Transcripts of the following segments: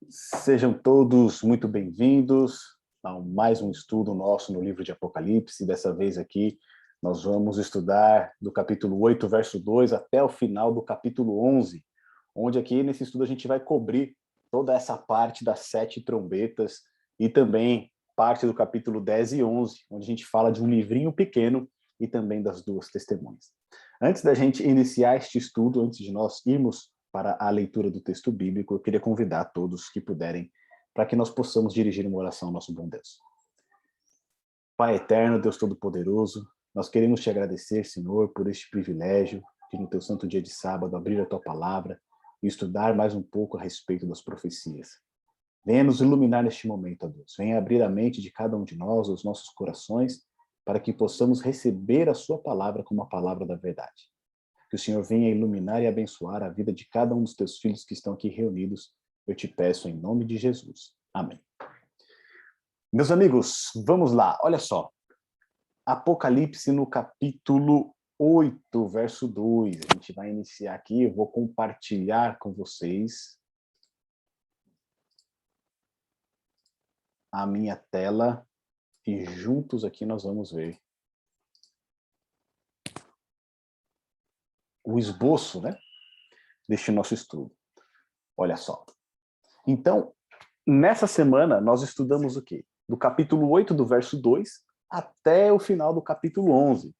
Sejam todos muito bem-vindos a mais um estudo nosso no livro de Apocalipse. Dessa vez aqui nós vamos estudar do capítulo 8, verso 2, até o final do capítulo 11, onde aqui nesse estudo a gente vai cobrir toda essa parte das 7 trombetas e também parte do capítulo 10 e 11, onde a gente fala de um livrinho pequeno e também das 2 testemunhas. Antes da gente iniciar este estudo, antes de nós irmos para a leitura do texto bíblico, eu queria convidar todos que puderem para que nós possamos dirigir uma oração ao nosso bom Deus. Pai eterno, Deus Todo-Poderoso, nós queremos te agradecer, Senhor, por este privilégio de no teu santo dia de sábado abrir a tua palavra e estudar mais um pouco a respeito das profecias. Venha nos iluminar neste momento, ó Deus. Venha abrir a mente de cada um de nós, os nossos corações, para que possamos receber a sua palavra como a palavra da verdade. Que o Senhor venha iluminar e abençoar a vida de cada um dos teus filhos que estão aqui reunidos. Eu te peço em nome de Jesus. Amém. Meus amigos, vamos lá. Olha só. Apocalipse no capítulo 8, verso 2. A gente vai iniciar aqui. Eu vou compartilhar com vocês a minha tela e juntos aqui nós vamos ver o esboço, né, deste nosso estudo. Olha só. Então, nessa semana, nós estudamos o quê? Do capítulo 8, do verso 2, até o final do capítulo 11,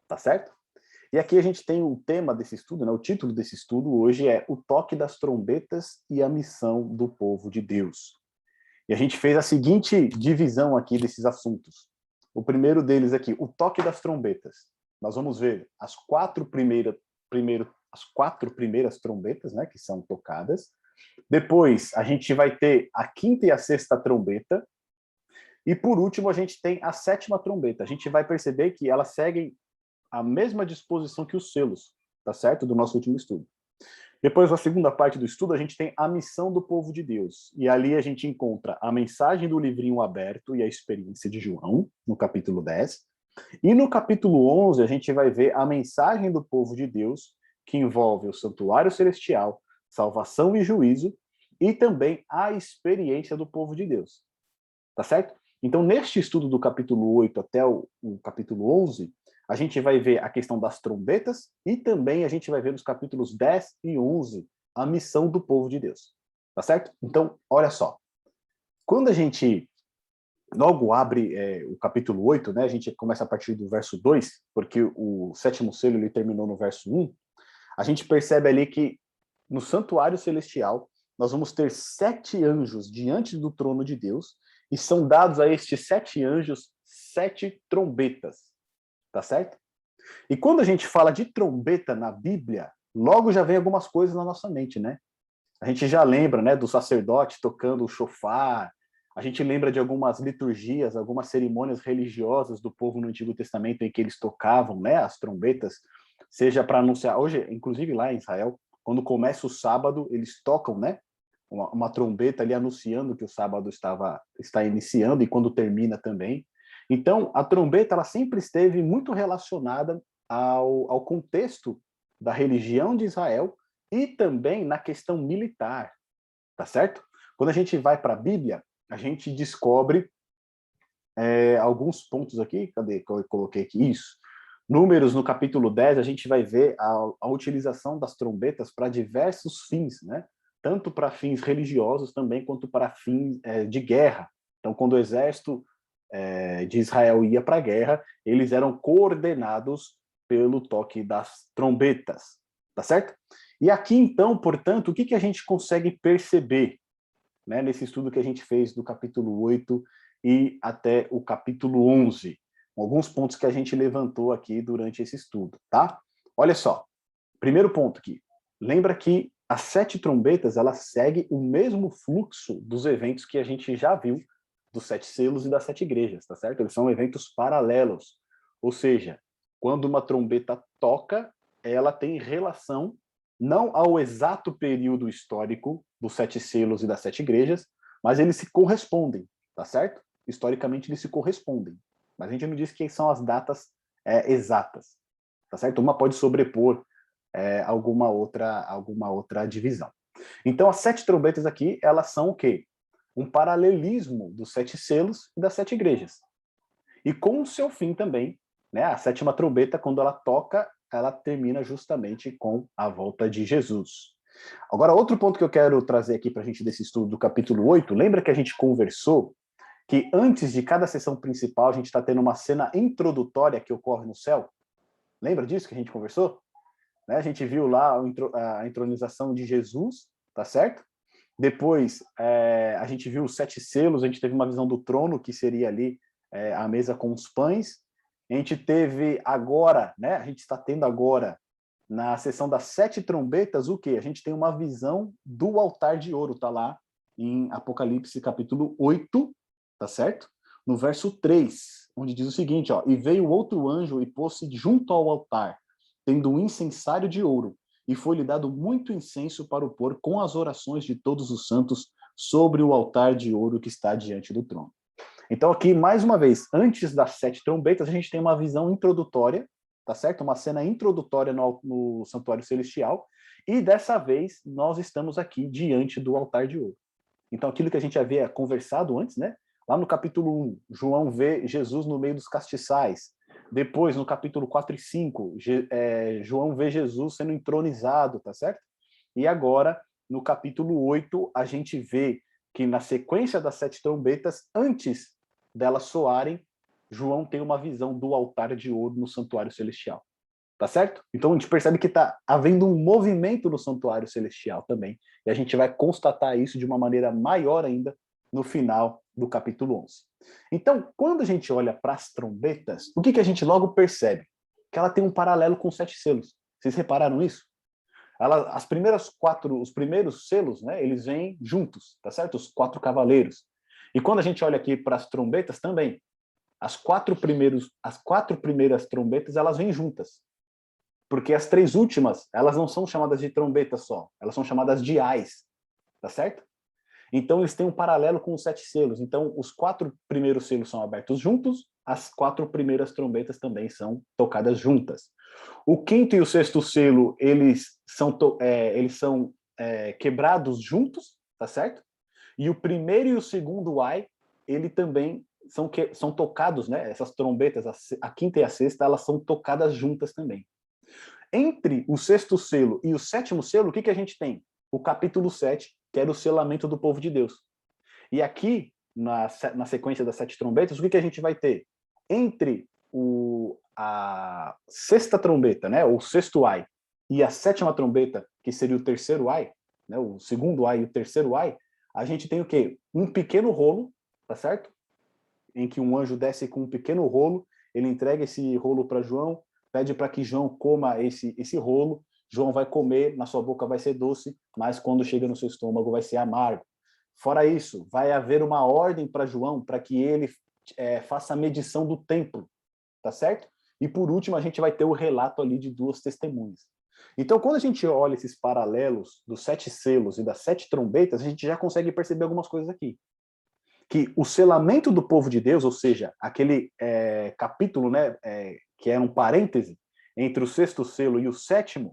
tá certo? E aqui a gente tem o tema desse estudo, né? O título desse estudo hoje é O Toque das Trombetas e a Missão do Povo de Deus. E a gente fez a seguinte divisão aqui desses assuntos. O primeiro deles aqui, o toque das trombetas. Nós vamos ver as quatro primeiras trombetas, né, que são tocadas. Depois, a gente vai ter a quinta e a sexta trombeta. E, por último, a gente tem a sétima trombeta. A gente vai perceber que elas seguem a mesma disposição que os selos, tá certo? Do nosso último estudo. Depois, na segunda parte do estudo, a gente tem a missão do povo de Deus. E ali a gente encontra a mensagem do livrinho aberto e a experiência de João, no capítulo 10. E no capítulo 11, a gente vai ver a mensagem do povo de Deus, que envolve o santuário celestial, salvação e juízo, e também a experiência do povo de Deus. Tá certo? Então, neste estudo do capítulo 8 até o capítulo 11, a gente vai ver a questão das trombetas e também a gente vai ver nos capítulos 10 e 11 a missão do povo de Deus. Tá certo? Então, olha só. Quando a gente logo abre o capítulo 8, né, a gente começa a partir do verso 2, porque o sétimo selo ele terminou no verso 1, a gente percebe ali que no santuário celestial nós vamos ter 7 anjos diante do trono de Deus e são dados a estes 7 anjos 7 trombetas, tá certo? E quando a gente fala de trombeta na Bíblia, logo já vem algumas coisas na nossa mente, né? A gente já lembra, né, do sacerdote tocando o chofar, a gente lembra de algumas liturgias, algumas cerimônias religiosas do povo no Antigo Testamento em que eles tocavam, né, as trombetas, seja para anunciar, hoje, inclusive lá em Israel, quando começa o sábado, eles tocam, né, uma trombeta ali anunciando que o sábado está iniciando e quando termina também. Então, a trombeta ela sempre esteve muito relacionada ao contexto da religião de Israel e também na questão militar, tá certo? Quando a gente vai para a Bíblia, a gente descobre alguns pontos aqui, cadê que eu coloquei aqui? Isso. Números, no capítulo 10, a gente vai ver a utilização das trombetas para diversos fins, né? Tanto para fins religiosos também, quanto para fins de guerra. Então, quando o exército de Israel ia para a guerra, eles eram coordenados pelo toque das trombetas, tá certo? E aqui, então, portanto, o que a gente consegue perceber, né, nesse estudo que a gente fez do capítulo 8 e até o capítulo 11? Alguns pontos que a gente levantou aqui durante esse estudo, tá? Olha só, primeiro ponto aqui. Lembra que as 7 trombetas, elas seguem o mesmo fluxo dos eventos que a gente já viu dos 7 selos e das 7 igrejas, tá certo? Eles são eventos paralelos. Ou seja, quando uma trombeta toca, ela tem relação não ao exato período histórico dos 7 selos e das 7 igrejas, mas eles se correspondem, tá certo? Historicamente eles se correspondem. Mas a gente não diz que são as datas exatas, tá certo? Uma pode sobrepor alguma outra divisão. Então, as 7 trombetas aqui, elas são o quê? Um paralelismo dos 7 selos e das 7 igrejas. E com o seu fim também, né? A 7ª trombeta, quando ela toca, ela termina justamente com a volta de Jesus. Agora, outro ponto que eu quero trazer aqui para a gente desse estudo do capítulo 8, lembra que a gente conversou que antes de cada sessão principal, a gente está tendo uma cena introdutória que ocorre no céu? Lembra disso que a gente conversou? Né? A gente viu lá a entronização de Jesus, tá certo? Depois, a gente viu os 7 selos, a gente teve uma visão do trono, que seria ali a mesa com os pães. A gente teve agora, né? A gente está tendo agora, na sessão das 7 trombetas, o quê? A gente tem uma visão do altar de ouro, tá lá em Apocalipse capítulo 8, tá certo? No verso 3, onde diz o seguinte, ó, e veio outro anjo e pôs-se junto ao altar, tendo um incensário de ouro, e foi-lhe dado muito incenso para o pôr com as orações de todos os santos sobre o altar de ouro que está diante do trono. Então aqui, mais uma vez, antes das 7 trombetas, a gente tem uma visão introdutória, tá certo? Uma cena introdutória no santuário celestial, e dessa vez nós estamos aqui diante do altar de ouro. Então aquilo que a gente havia conversado antes, né? Lá no capítulo 1, João vê Jesus no meio dos castiçais. Depois, no capítulo 4 e 5, João vê Jesus sendo entronizado, tá certo? E agora, no capítulo 8, a gente vê que na sequência das 7 trombetas, antes delas soarem, João tem uma visão do altar de ouro no santuário celestial. Tá certo? Então a gente percebe que está havendo um movimento no santuário celestial também. E a gente vai constatar isso de uma maneira maior ainda no final do capítulo 11. Então, quando a gente olha para as trombetas, o que a gente logo percebe? Que ela tem um paralelo com os 7 selos. Vocês repararam isso? Os primeiros selos, né, eles vêm juntos, tá certo? Os 4 cavaleiros. E quando a gente olha aqui para as trombetas também, as quatro primeiras trombetas, elas vêm juntas. Porque as 3 últimas, elas não são chamadas de trombeta só, elas são chamadas de ais, tá certo? Então, eles têm um paralelo com os 7 selos. Então, os 4 primeiros selos são abertos juntos, as 4 primeiras trombetas também são tocadas juntas. O 5º e o 6º selo, eles são quebrados juntos, tá certo? E o 1º e o 2º ai, ele também são tocados, né? Essas trombetas, a 5ª e a 6ª, elas são tocadas juntas também. Entre o 6º selo e o 7º selo, o que a gente tem? O capítulo 7, que era o selamento do povo de Deus. E aqui, na sequência das 7 trombetas, o que a gente vai ter? Entre a 6ª trombeta, né, ou o 6º ai, e a 7ª trombeta, que seria o 3º ai, né, o 2º ai e o 3º ai, a gente tem o quê? Um pequeno rolo, tá certo? Em que um anjo desce com um pequeno rolo, ele entrega esse rolo para João, pede para que João coma esse rolo, João vai comer, na sua boca vai ser doce, mas quando chega no seu estômago vai ser amargo. Fora isso, vai haver uma ordem para João para que ele faça a medição do templo, tá certo? E por último, a gente vai ter o relato ali de 2 testemunhas. Então, quando a gente olha esses paralelos dos 7 selos e das 7 trombetas, a gente já consegue perceber algumas coisas aqui. Que o selamento do povo de Deus, ou seja, aquele capítulo, né, que era um parêntese entre o 6º selo e o 7º,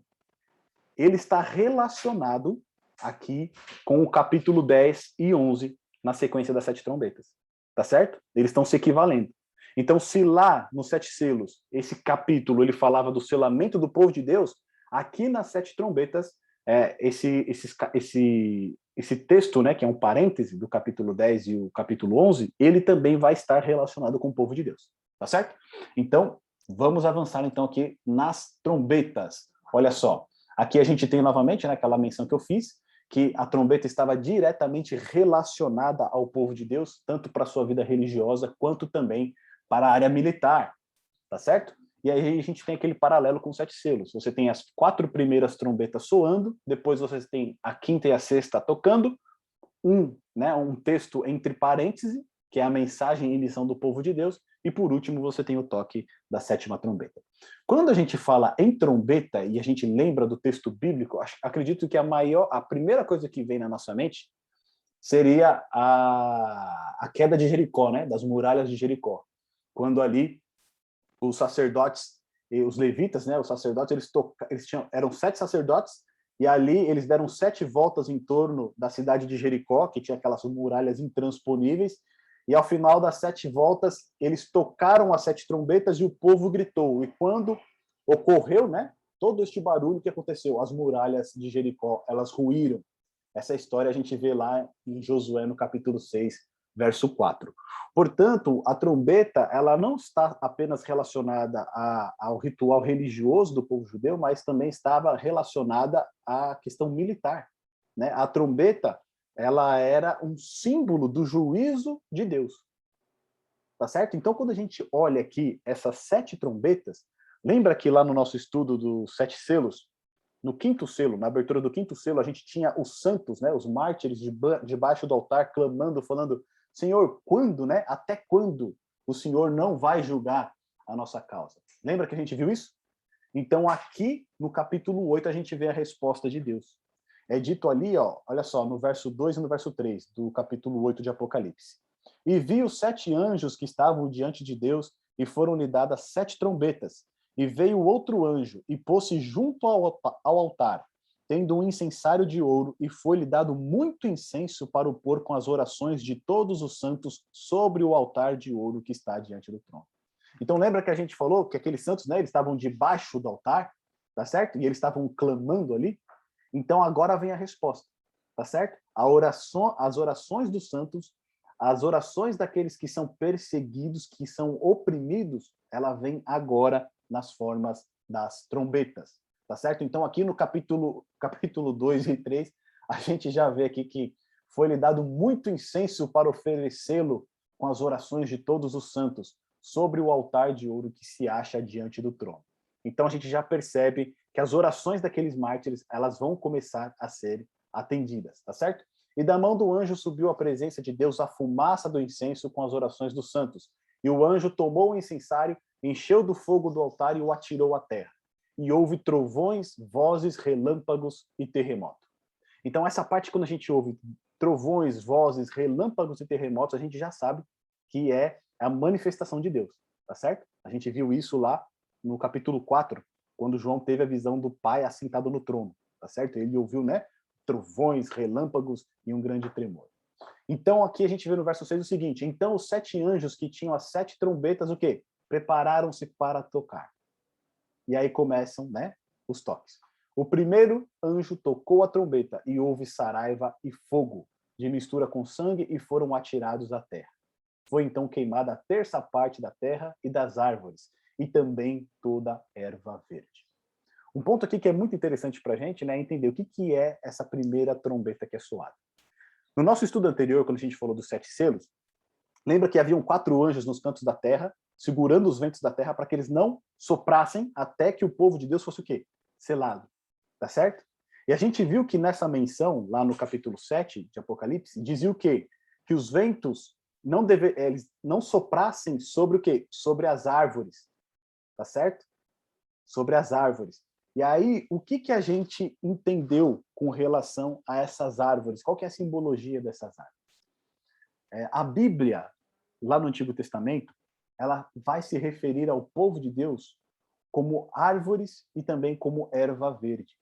ele está relacionado aqui com o capítulo 10 e 11, na sequência das 7 trombetas. Tá certo? Eles estão se equivalendo. Então, se lá nos 7 selos, esse capítulo ele falava do selamento do povo de Deus, aqui nas 7 trombetas, esse texto, né, que é um parêntese do capítulo 10 e o capítulo 11, ele também vai estar relacionado com o povo de Deus. Tá certo? Então, vamos avançar então aqui nas trombetas. Olha só, aqui a gente tem novamente, né, aquela menção que eu fiz, que a trombeta estava diretamente relacionada ao povo de Deus, tanto para a sua vida religiosa, quanto também para a área militar, tá certo? E aí a gente tem aquele paralelo com os 7 selos. Você tem as 4 primeiras trombetas soando, depois você tem a 5ª e a 6ª tocando, um texto entre parênteses, que é a mensagem e missão do povo de Deus, e por último você tem o toque da 7ª trombeta. Quando a gente fala em trombeta e a gente lembra do texto bíblico, acredito que a primeira coisa que vem na nossa mente seria a queda de Jericó, né, das muralhas de Jericó. Quando ali os sacerdotes e os levitas, né, os sacerdotes, eram 7 sacerdotes e ali eles deram 7 voltas em torno da cidade de Jericó, que tinha aquelas muralhas intransponíveis, e ao final das 7 voltas, eles tocaram as 7 trombetas e o povo gritou. E quando ocorreu, né, todo este barulho, que aconteceu? As muralhas de Jericó, elas ruíram. Essa história a gente vê lá em Josué, no capítulo 6, verso 4. Portanto, a trombeta, ela não está apenas relacionada ao ritual religioso do povo judeu, mas também estava relacionada à questão militar, né? A trombeta, ela era um símbolo do juízo de Deus, tá certo? Então, quando a gente olha aqui essas 7 trombetas, lembra que lá no nosso estudo dos 7 selos, no 5º selo, na abertura do 5º selo, a gente tinha os santos, né, os mártires debaixo do altar, clamando, falando: Senhor, quando, né, até quando o Senhor não vai julgar a nossa causa? Lembra que a gente viu isso? Então, aqui no capítulo 8, a gente vê a resposta de Deus. É dito ali, ó, olha só, no verso 2 e no verso 3 do capítulo 8 de Apocalipse. E vi os 7 anjos que estavam diante de Deus, e foram-lhe dadas 7 trombetas. E veio outro anjo, e pôs-se junto ao altar, tendo um incensário de ouro, e foi-lhe dado muito incenso para o pôr com as orações de todos os santos sobre o altar de ouro que está diante do trono. Então lembra que a gente falou que aqueles santos, né, eles estavam debaixo do altar, tá certo? E eles estavam clamando ali. Então agora vem a resposta, tá certo? As orações dos santos, as orações daqueles que são perseguidos, que são oprimidos, ela vem agora nas formas das trombetas, tá certo? Então aqui no capítulo 2 e 3, a gente já vê aqui que foi-lhe dado muito incenso para oferecê-lo com as orações de todos os santos sobre o altar de ouro que se acha diante do trono. Então a gente já percebe que as orações daqueles mártires, elas vão começar a ser atendidas, tá certo? E da mão do anjo subiu à presença de Deus a fumaça do incenso com as orações dos santos. E o anjo tomou o incensário, encheu do fogo do altar e o atirou à terra. E houve trovões, vozes, relâmpagos e terremoto. Então essa parte, quando a gente ouve trovões, vozes, relâmpagos e terremotos, a gente já sabe que é a manifestação de Deus, tá certo? A gente viu isso lá no capítulo 4, quando João teve a visão do Pai assentado no trono, tá certo? Ele ouviu, né, trovões, relâmpagos e um grande tremor. Então aqui a gente vê no verso 6 o seguinte: então os 7 anjos que tinham as 7 trombetas, o quê? Prepararam-se para tocar. E aí começam, né, os toques. O primeiro anjo tocou a trombeta e houve saraiva e fogo, de mistura com sangue, e foram atirados à terra. Foi então queimada a terça parte da terra e das árvores, e também toda a erva verde. Um ponto aqui que é muito interessante para a gente, né, é entender o que é essa primeira trombeta que é soada. No nosso estudo anterior, quando a gente falou dos 7 selos, lembra que haviam 4 anjos nos cantos da terra, segurando os ventos da terra para que eles não soprassem até que o povo de Deus fosse o quê? Selado. Tá certo? E a gente viu que nessa menção, lá no capítulo 7 de Apocalipse, dizia o quê? Que os ventos eles não soprassem sobre o quê? Sobre as árvores. Tá certo? Sobre as árvores. E aí, o que a gente entendeu com relação a essas árvores? Qual que é a simbologia dessas árvores? A Bíblia, lá no Antigo Testamento, ela vai se referir ao povo de Deus como árvores e também como erva verde.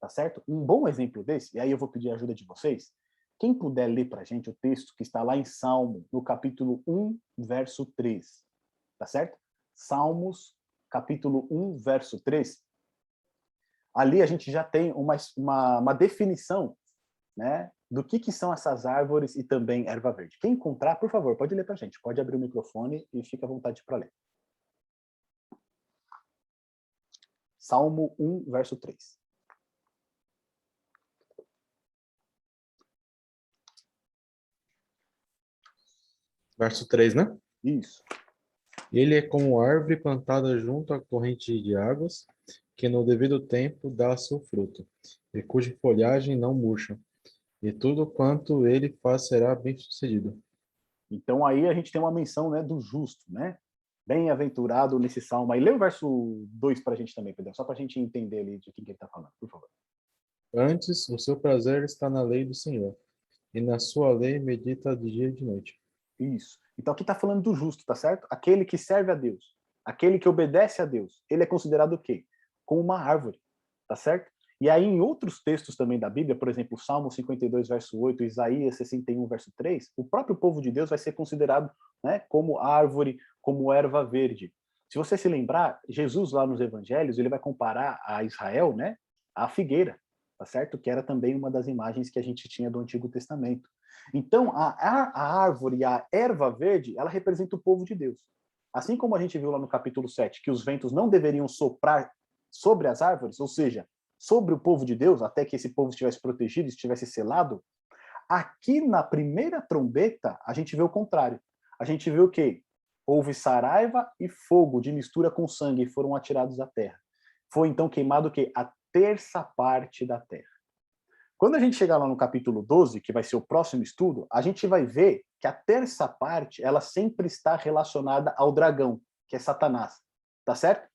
Tá certo? Um bom exemplo desse, e aí eu vou pedir a ajuda de vocês, quem puder ler para a gente o texto que está lá em Salmo, no capítulo 1, verso 3. Tá certo? Salmos, capítulo 1, verso 3. Ali a gente já tem uma definição, né, do que são essas árvores e também erva verde. Quem encontrar, por favor, pode ler para a gente. Pode abrir o microfone e fica à vontade para ler. Salmo 1, verso 3. Verso 3, né? Isso. Ele é como árvore plantada junto à corrente de águas, que no devido tempo dá seu fruto, e cuja folhagem não murcha, e tudo quanto ele faz será bem-sucedido. Então aí a gente tem uma menção, né, do justo, né? Bem-aventurado nesse salmo. Aí lê o verso 2 para a gente também, Pedro, só para a gente entender ali de quem que ele está falando, por favor. Antes, o seu prazer está na lei do Senhor, e na sua lei medita de dia e de noite. Isso. Então aqui está falando do justo, tá certo? Aquele que serve a Deus, aquele que obedece a Deus, ele é considerado o quê? Como uma árvore, tá certo? E aí, em outros textos também da Bíblia, por exemplo, Salmo 52, verso 8, Isaías 61, verso 3, o próprio povo de Deus vai ser considerado, né, como árvore, como erva verde. Se você se lembrar, Jesus lá nos evangelhos, ele vai comparar a Israel, né, à figueira, tá certo? Que era também uma das imagens que a gente tinha do Antigo Testamento. Então, a árvore, a erva verde, ela representa o povo de Deus. Assim como a gente viu lá no capítulo 7, que os ventos não deveriam soprar sobre as árvores, ou seja, sobre o povo de Deus, até que esse povo estivesse protegido, estivesse selado, aqui na primeira trombeta, a gente vê o contrário. A gente vê o quê? Houve saraiva e fogo de mistura com sangue e foram atirados à terra. Foi então queimado o quê? A terça parte da terra. Quando a gente chegar lá no capítulo 12, que vai ser o próximo estudo, a gente vai ver que a terça parte, ela sempre está relacionada ao dragão, que é Satanás. Tá certo?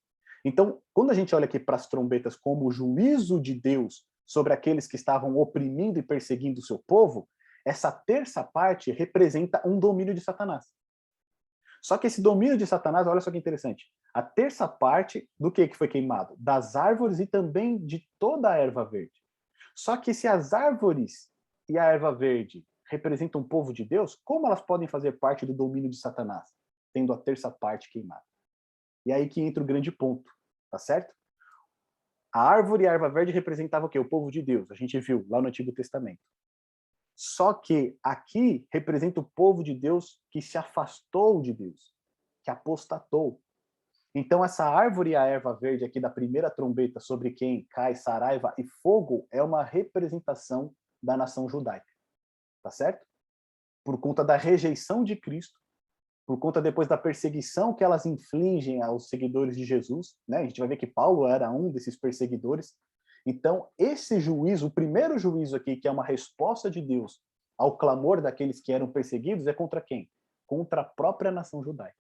Então, quando a gente olha aqui para as trombetas como o juízo de Deus sobre aqueles que estavam oprimindo e perseguindo o seu povo, essa terça parte representa um domínio de Satanás. Só que esse domínio de Satanás, olha só que interessante, a terça parte do que foi queimado? Das árvores e também de toda a erva verde. Só que se as árvores e a erva verde representam o povo de Deus, como elas podem fazer parte do domínio de Satanás, tendo a terça parte queimada? E aí que entra o grande ponto, tá certo? A árvore e a erva verde representavam o quê? O povo de Deus. A gente viu lá no Antigo Testamento. Só que aqui representa o povo de Deus que se afastou de Deus, que apostatou. Então essa árvore e a erva verde aqui da primeira trombeta sobre quem cai saraiva e fogo é uma representação da nação judaica, tá certo? Por conta da rejeição de Cristo, por conta depois da perseguição que elas infligem aos seguidores de Jesus, né? A gente vai ver que Paulo era um desses perseguidores. Então, esse juízo, o primeiro juízo aqui, que é uma resposta de Deus ao clamor daqueles que eram perseguidos, é contra quem? Contra a própria nação judaica.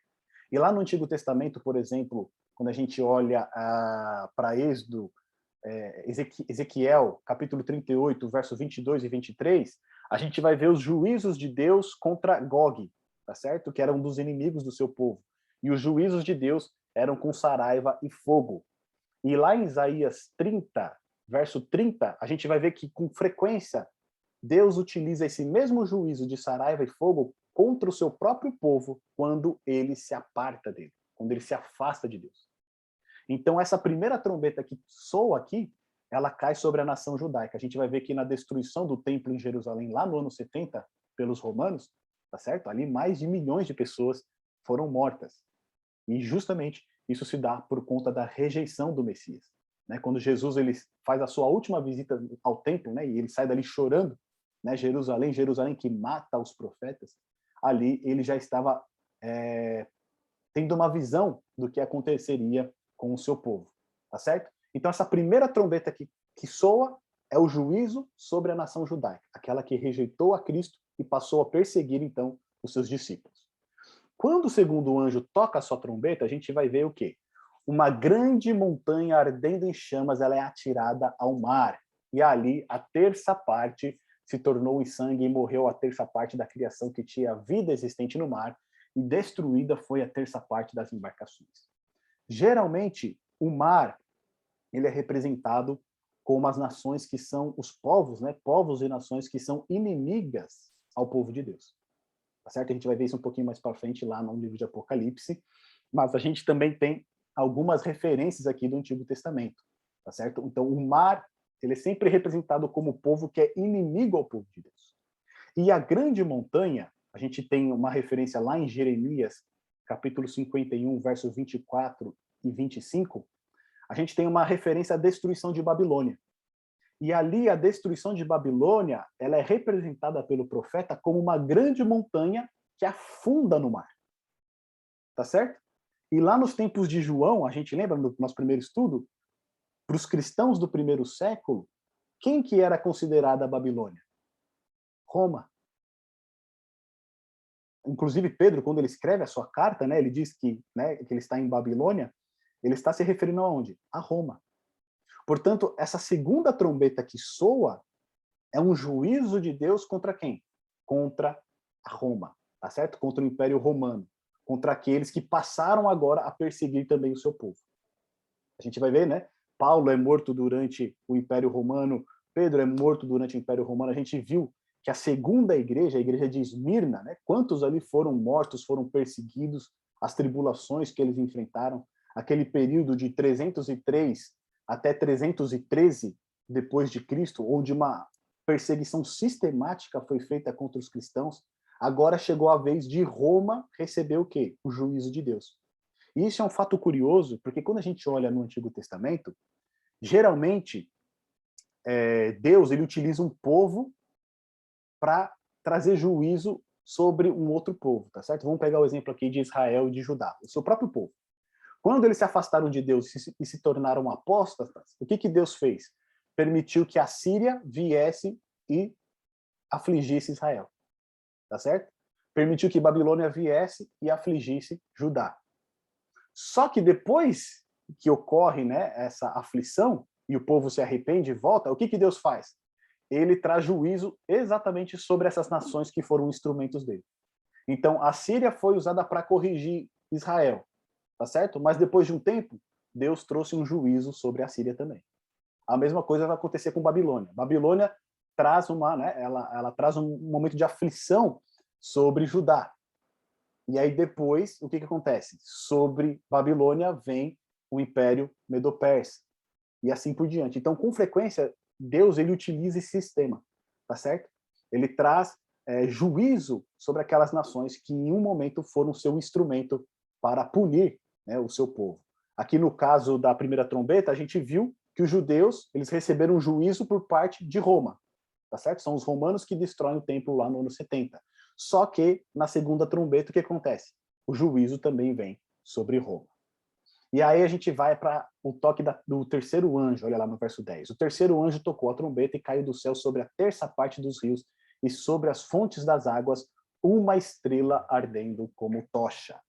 E lá no Antigo Testamento, por exemplo, quando a gente olha para Êxodo, Ezequiel, capítulo 38, verso 22 e 23, a gente vai ver os juízos de Deus contra Gog, tá certo? Que era um dos inimigos do seu povo. E os juízos de Deus eram com saraiva e fogo. E lá em Isaías 30, verso 30, a gente vai ver que com frequência Deus utiliza esse mesmo juízo de saraiva e fogo contra o seu próprio povo quando ele se aparta dele, quando ele se afasta de Deus. Então essa primeira trombeta que soa aqui, ela cai sobre a nação judaica. A gente vai ver que na destruição do templo em Jerusalém, lá no ano 70, pelos romanos, tá certo? Ali mais de milhões de pessoas foram mortas. E justamente isso se dá por conta da rejeição do Messias. Né? Quando Jesus ele faz a sua última visita ao templo, né? E ele sai dali chorando, né? Jerusalém, Jerusalém que mata os profetas, ali ele já estava tendo uma visão do que aconteceria com o seu povo, tá certo? Então essa primeira trombeta que soa é o juízo sobre a nação judaica, aquela que rejeitou a Cristo e passou a perseguir então os seus discípulos. Quando o segundo anjo toca a sua trombeta, a gente vai ver o quê? Uma grande montanha ardendo em chamas, ela é atirada ao mar. E ali a terça parte se tornou em sangue e morreu a terça parte da criação que tinha vida existente no mar, e destruída foi a terça parte das embarcações. Geralmente, o mar ele é representado como as nações que são os povos, né? Povos e nações que são inimigas ao povo de Deus. Tá certo? A gente vai ver isso um pouquinho mais para frente lá no livro de Apocalipse, mas a gente também tem algumas referências aqui do Antigo Testamento, tá certo? Então, o mar, ele é sempre representado como o povo que é inimigo ao povo de Deus. E a grande montanha, a gente tem uma referência lá em Jeremias, capítulo 51, versos 24 e 25, a gente tem uma referência à destruição de Babilônia. E ali a destruição de Babilônia, ela é representada pelo profeta como uma grande montanha que afunda no mar. Tá certo? E lá nos tempos de João, a gente lembra no nosso primeiro estudo, para os cristãos do primeiro século, quem que era considerada a Babilônia? Roma. Inclusive Pedro, quando ele escreve a sua carta, né, ele diz que, né, que ele está em Babilônia, ele está se referindo aonde? A Roma. Portanto, essa segunda trombeta que soa é um juízo de Deus contra quem? Contra a Roma, tá certo? Contra o Império Romano, contra aqueles que passaram agora a perseguir também o seu povo. A gente vai ver, né? Paulo é morto durante o Império Romano, Pedro é morto durante o Império Romano, a gente viu que a segunda igreja, a igreja de Esmirna, né, quantos ali foram mortos, foram perseguidos, as tribulações que eles enfrentaram, aquele período de 303 até 313 depois de Cristo, onde uma perseguição sistemática foi feita contra os cristãos, agora chegou a vez de Roma receber o quê? O juízo de Deus. E isso é um fato curioso, porque quando a gente olha no Antigo Testamento, geralmente Deus ele utiliza um povo para trazer juízo sobre um outro povo, tá certo? Vamos pegar o exemplo aqui de Israel e de Judá, o seu próprio povo. Quando eles se afastaram de Deus e se tornaram apóstatas, o que que Deus fez? Permitiu que a Síria viesse e afligisse Israel, tá certo? Permitiu que Babilônia viesse e afligisse Judá. Só que depois que ocorre, né, essa aflição e o povo se arrepende e volta, o que que Deus faz? Ele traz juízo exatamente sobre essas nações que foram instrumentos dele. Então, a Síria foi usada para corrigir Israel, tá certo? Mas depois de um tempo, Deus trouxe um juízo sobre a Síria também. A mesma coisa vai acontecer com Babilônia. Babilônia traz ela traz um momento de aflição sobre Judá. E aí depois, o que que acontece? Sobre Babilônia vem o Império Medo-Persa e assim por diante. Então, com frequência, Deus ele utiliza esse sistema, tá certo? Ele traz juízo sobre aquelas nações que em um momento foram seu instrumento para punir, né, o seu povo. Aqui no caso da primeira trombeta, a gente viu que os judeus eles receberam um juízo por parte de Roma, tá certo? São os romanos que destroem o templo lá no ano 70. Só que na segunda trombeta o que acontece? O juízo também vem sobre Roma. E aí a gente vai para o toque do terceiro anjo, olha lá no verso 10. O terceiro anjo tocou a trombeta e caiu do céu sobre a terça parte dos rios e sobre as fontes das águas uma estrela ardendo como tocha.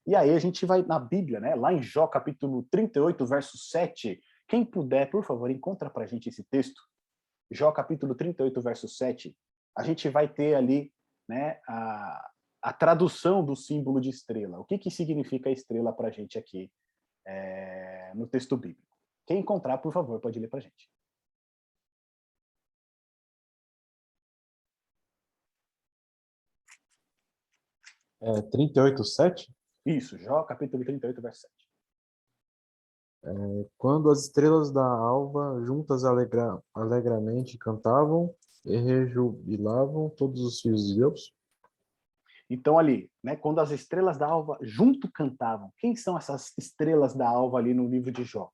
E aí a gente vai na Bíblia, né? Lá em Jó, capítulo 38, verso 7. Quem puder, por favor, encontra para a gente esse texto. Jó, capítulo 38, verso 7. A gente vai ter ali, né, a tradução do símbolo de estrela. O que que significa a estrela para a gente aqui no texto bíblico? Quem encontrar, por favor, pode ler para a gente. É 38:7. Isso, Jó, capítulo 38, verso 7. Quando as estrelas da alva juntas alegremente cantavam e rejubilavam todos os filhos de Deus. Então ali, né, quando as estrelas da alva junto cantavam, quem são essas estrelas da alva ali no livro de Jó?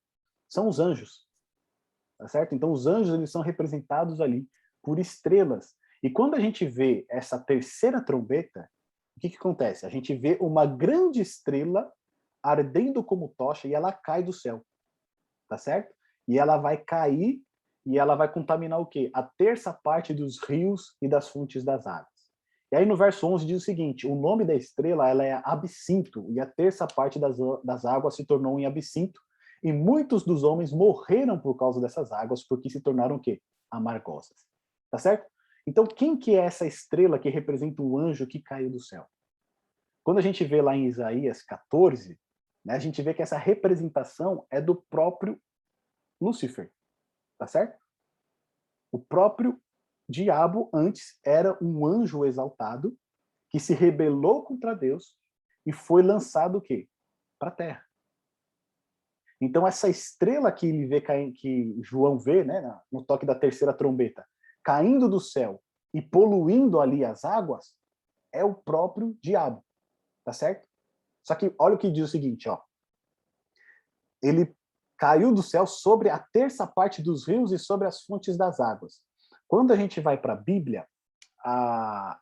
São os anjos, tá certo? Então os anjos eles são representados ali por estrelas. E quando a gente vê essa terceira trombeta, o que que acontece? A gente vê uma grande estrela ardendo como tocha e ela cai do céu, tá certo? E ela vai cair e ela vai contaminar o quê? A terça parte dos rios e das fontes das águas. E aí no verso 11 diz o seguinte, o nome da estrela ela é Absinto, e a terça parte das águas se tornou em Absinto, e muitos dos homens morreram por causa dessas águas, porque se tornaram o quê? Amargosas. Tá certo? Então quem que é essa estrela que representa o anjo que caiu do céu? Quando a gente vê lá em Isaías 14, né, a gente vê que essa representação é do próprio Lúcifer, tá certo? O próprio diabo antes era um anjo exaltado que se rebelou contra Deus e foi lançado o quê? Para a terra. Então essa estrela que ele vê que João vê, né, no toque da terceira trombeta, caindo do céu e poluindo ali as águas, é o próprio diabo, tá certo? Só que olha o que diz o seguinte, ó. Ele caiu do céu sobre a terça parte dos rios e sobre as fontes das águas. Quando a gente vai para a Bíblia,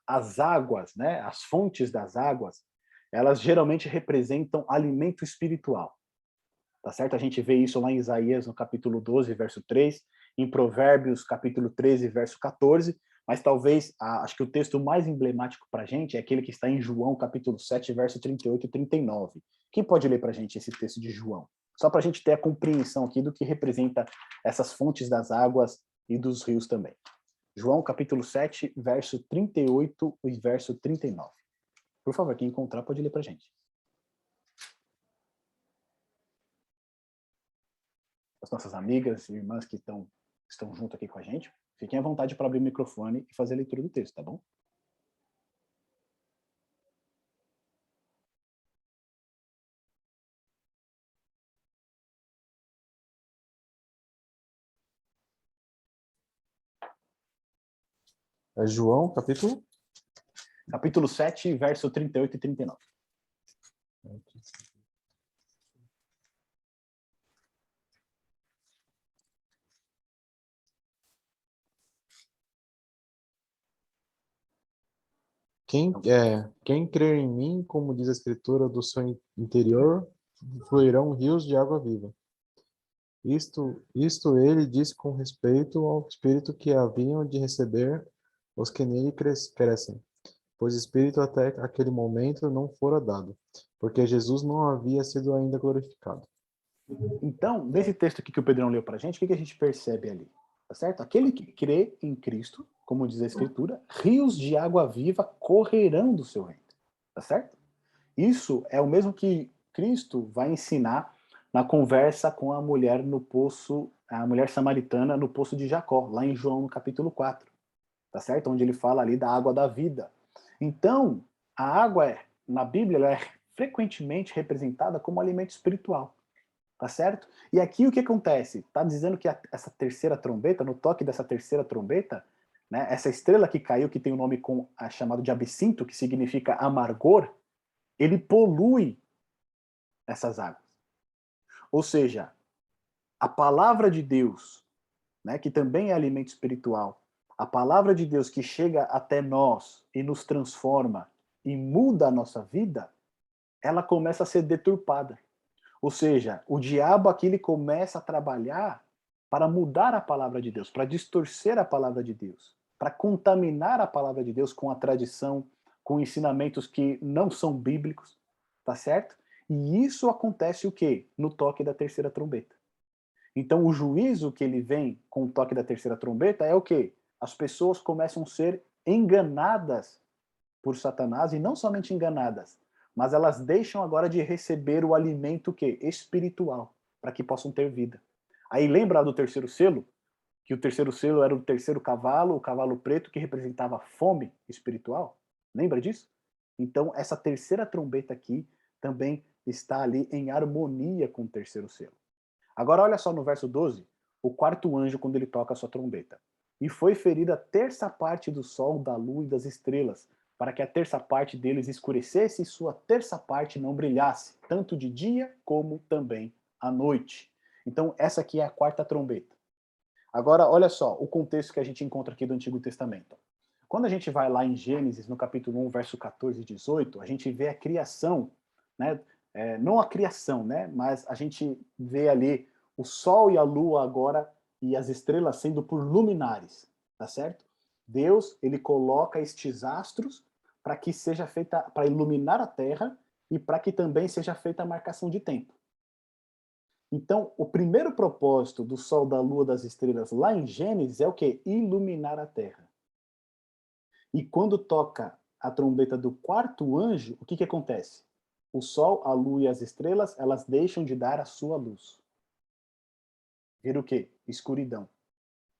as águas, né, as fontes das águas, elas geralmente representam alimento espiritual. Tá certo? A gente vê isso lá em Isaías, no capítulo 12, verso 3, em Provérbios, capítulo 13, verso 14, mas talvez, acho que o texto mais emblemático para a gente é aquele que está em João, capítulo 7, verso 38 e 39. Quem pode ler para a gente esse texto de João? Só para a gente ter a compreensão aqui do que representa essas fontes das águas e dos rios também. João, capítulo 7, verso 38 e verso 39. Por favor, quem encontrar pode ler para a gente. nossas amigas e irmãs que estão junto aqui com a gente, fiquem à vontade para abrir o microfone e fazer a leitura do texto, tá bom? É João, capítulo? Capítulo 7, verso 38 e 39. Quem crer em mim, como diz a Escritura, do seu interior fluirão rios de água viva. Isto ele disse com respeito ao Espírito que haviam de receber os que nele crescem, pois o Espírito até aquele momento não fora dado, porque Jesus não havia sido ainda glorificado. Então, nesse texto aqui que o Pedrão leu para a gente, o que a gente percebe ali? Tá certo? Aquele que crê em Cristo, como diz a Escritura, rios de água viva correrão do seu reino. Tá certo? Isso é o mesmo que Cristo vai ensinar na conversa com a mulher no poço, a mulher samaritana no poço de Jacó, lá em João no capítulo 4. Tá certo? Onde ele fala ali da água da vida. Então, a água na Bíblia ela é frequentemente representada como alimento espiritual. Tá certo? E aqui o que acontece? Tá dizendo que essa terceira trombeta, no toque dessa terceira trombeta, né, essa estrela que caiu, que tem o nome chamado de absinto, que significa amargor, ele polui essas águas. Ou seja, a palavra de Deus, né, que também é alimento espiritual, a palavra de Deus que chega até nós e nos transforma e muda a nossa vida, ela começa a ser deturpada. Ou seja, o diabo aqui ele começa a trabalhar para mudar a palavra de Deus, para distorcer a palavra de Deus, para contaminar a palavra de Deus com a tradição, com ensinamentos que não são bíblicos, tá certo? E isso acontece o quê? No toque da terceira trombeta. Então o juízo que ele vem com o toque da terceira trombeta é o quê? As pessoas começam a ser enganadas por Satanás, e não somente enganadas, mas elas deixam agora de receber o alimento que espiritual, para que possam ter vida. Aí lembra do terceiro selo? Que o terceiro selo era o terceiro cavalo, o cavalo preto, que representava fome espiritual? Lembra disso? Então, essa terceira trombeta aqui também está ali em harmonia com o terceiro selo. Agora, olha só no verso 12, o quarto anjo, quando ele toca a sua trombeta. E foi ferida a terça parte do sol, da lua e das estrelas, para que a terça parte deles escurecesse e sua terça parte não brilhasse, tanto de dia como também à noite. Então, essa aqui é a quarta trombeta. Agora, olha só o contexto que a gente encontra aqui do Antigo Testamento. Quando a gente vai lá em Gênesis, no capítulo 1, verso 14 e 18, a gente vê a criação, né? Não a criação, né? Mas a gente vê ali o sol e a lua agora e as estrelas sendo por luminares, tá certo? Deus, ele coloca estes astros para que seja feita, para iluminar a terra e para que também seja feita a marcação de tempo. Então, o primeiro propósito do sol, da lua, das estrelas lá em Gênesis é o quê? Iluminar a terra. E quando toca a trombeta do quarto anjo, o que que acontece? O sol, a lua e as estrelas, elas deixam de dar a sua luz. Vira o quê? Escuridão.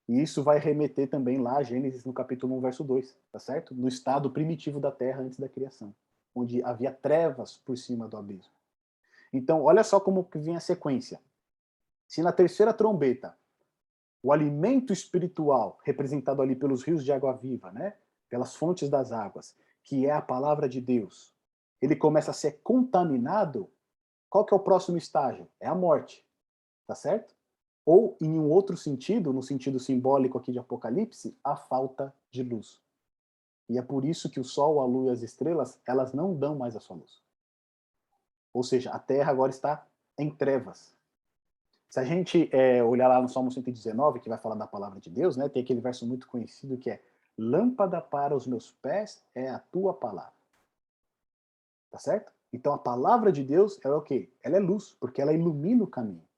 E isso vai remeter também lá a Gênesis no capítulo 1, verso 2, tá certo? No estado primitivo da terra antes da criação, onde havia trevas por cima do abismo. Então, olha só como que vem a sequência. Se na terceira trombeta, o alimento espiritual, representado ali pelos rios de água viva, né? Pelas fontes das águas, que é a palavra de Deus, ele começa a ser contaminado, qual que é o próximo estágio? É a morte, tá certo? Ou, em um outro sentido, no sentido simbólico aqui de Apocalipse, a falta de luz. E é por isso que o sol, a lua e as estrelas, elas não dão mais a sua luz. Ou seja, a terra agora está em trevas. Se a gente olhar lá no Salmo 119, que vai falar da palavra de Deus, né, tem aquele verso muito conhecido que é: lâmpada para os meus pés é a tua palavra. Tá certo? Então a palavra de Deus é o quê? Ela é luz, porque ela ilumina o caminho.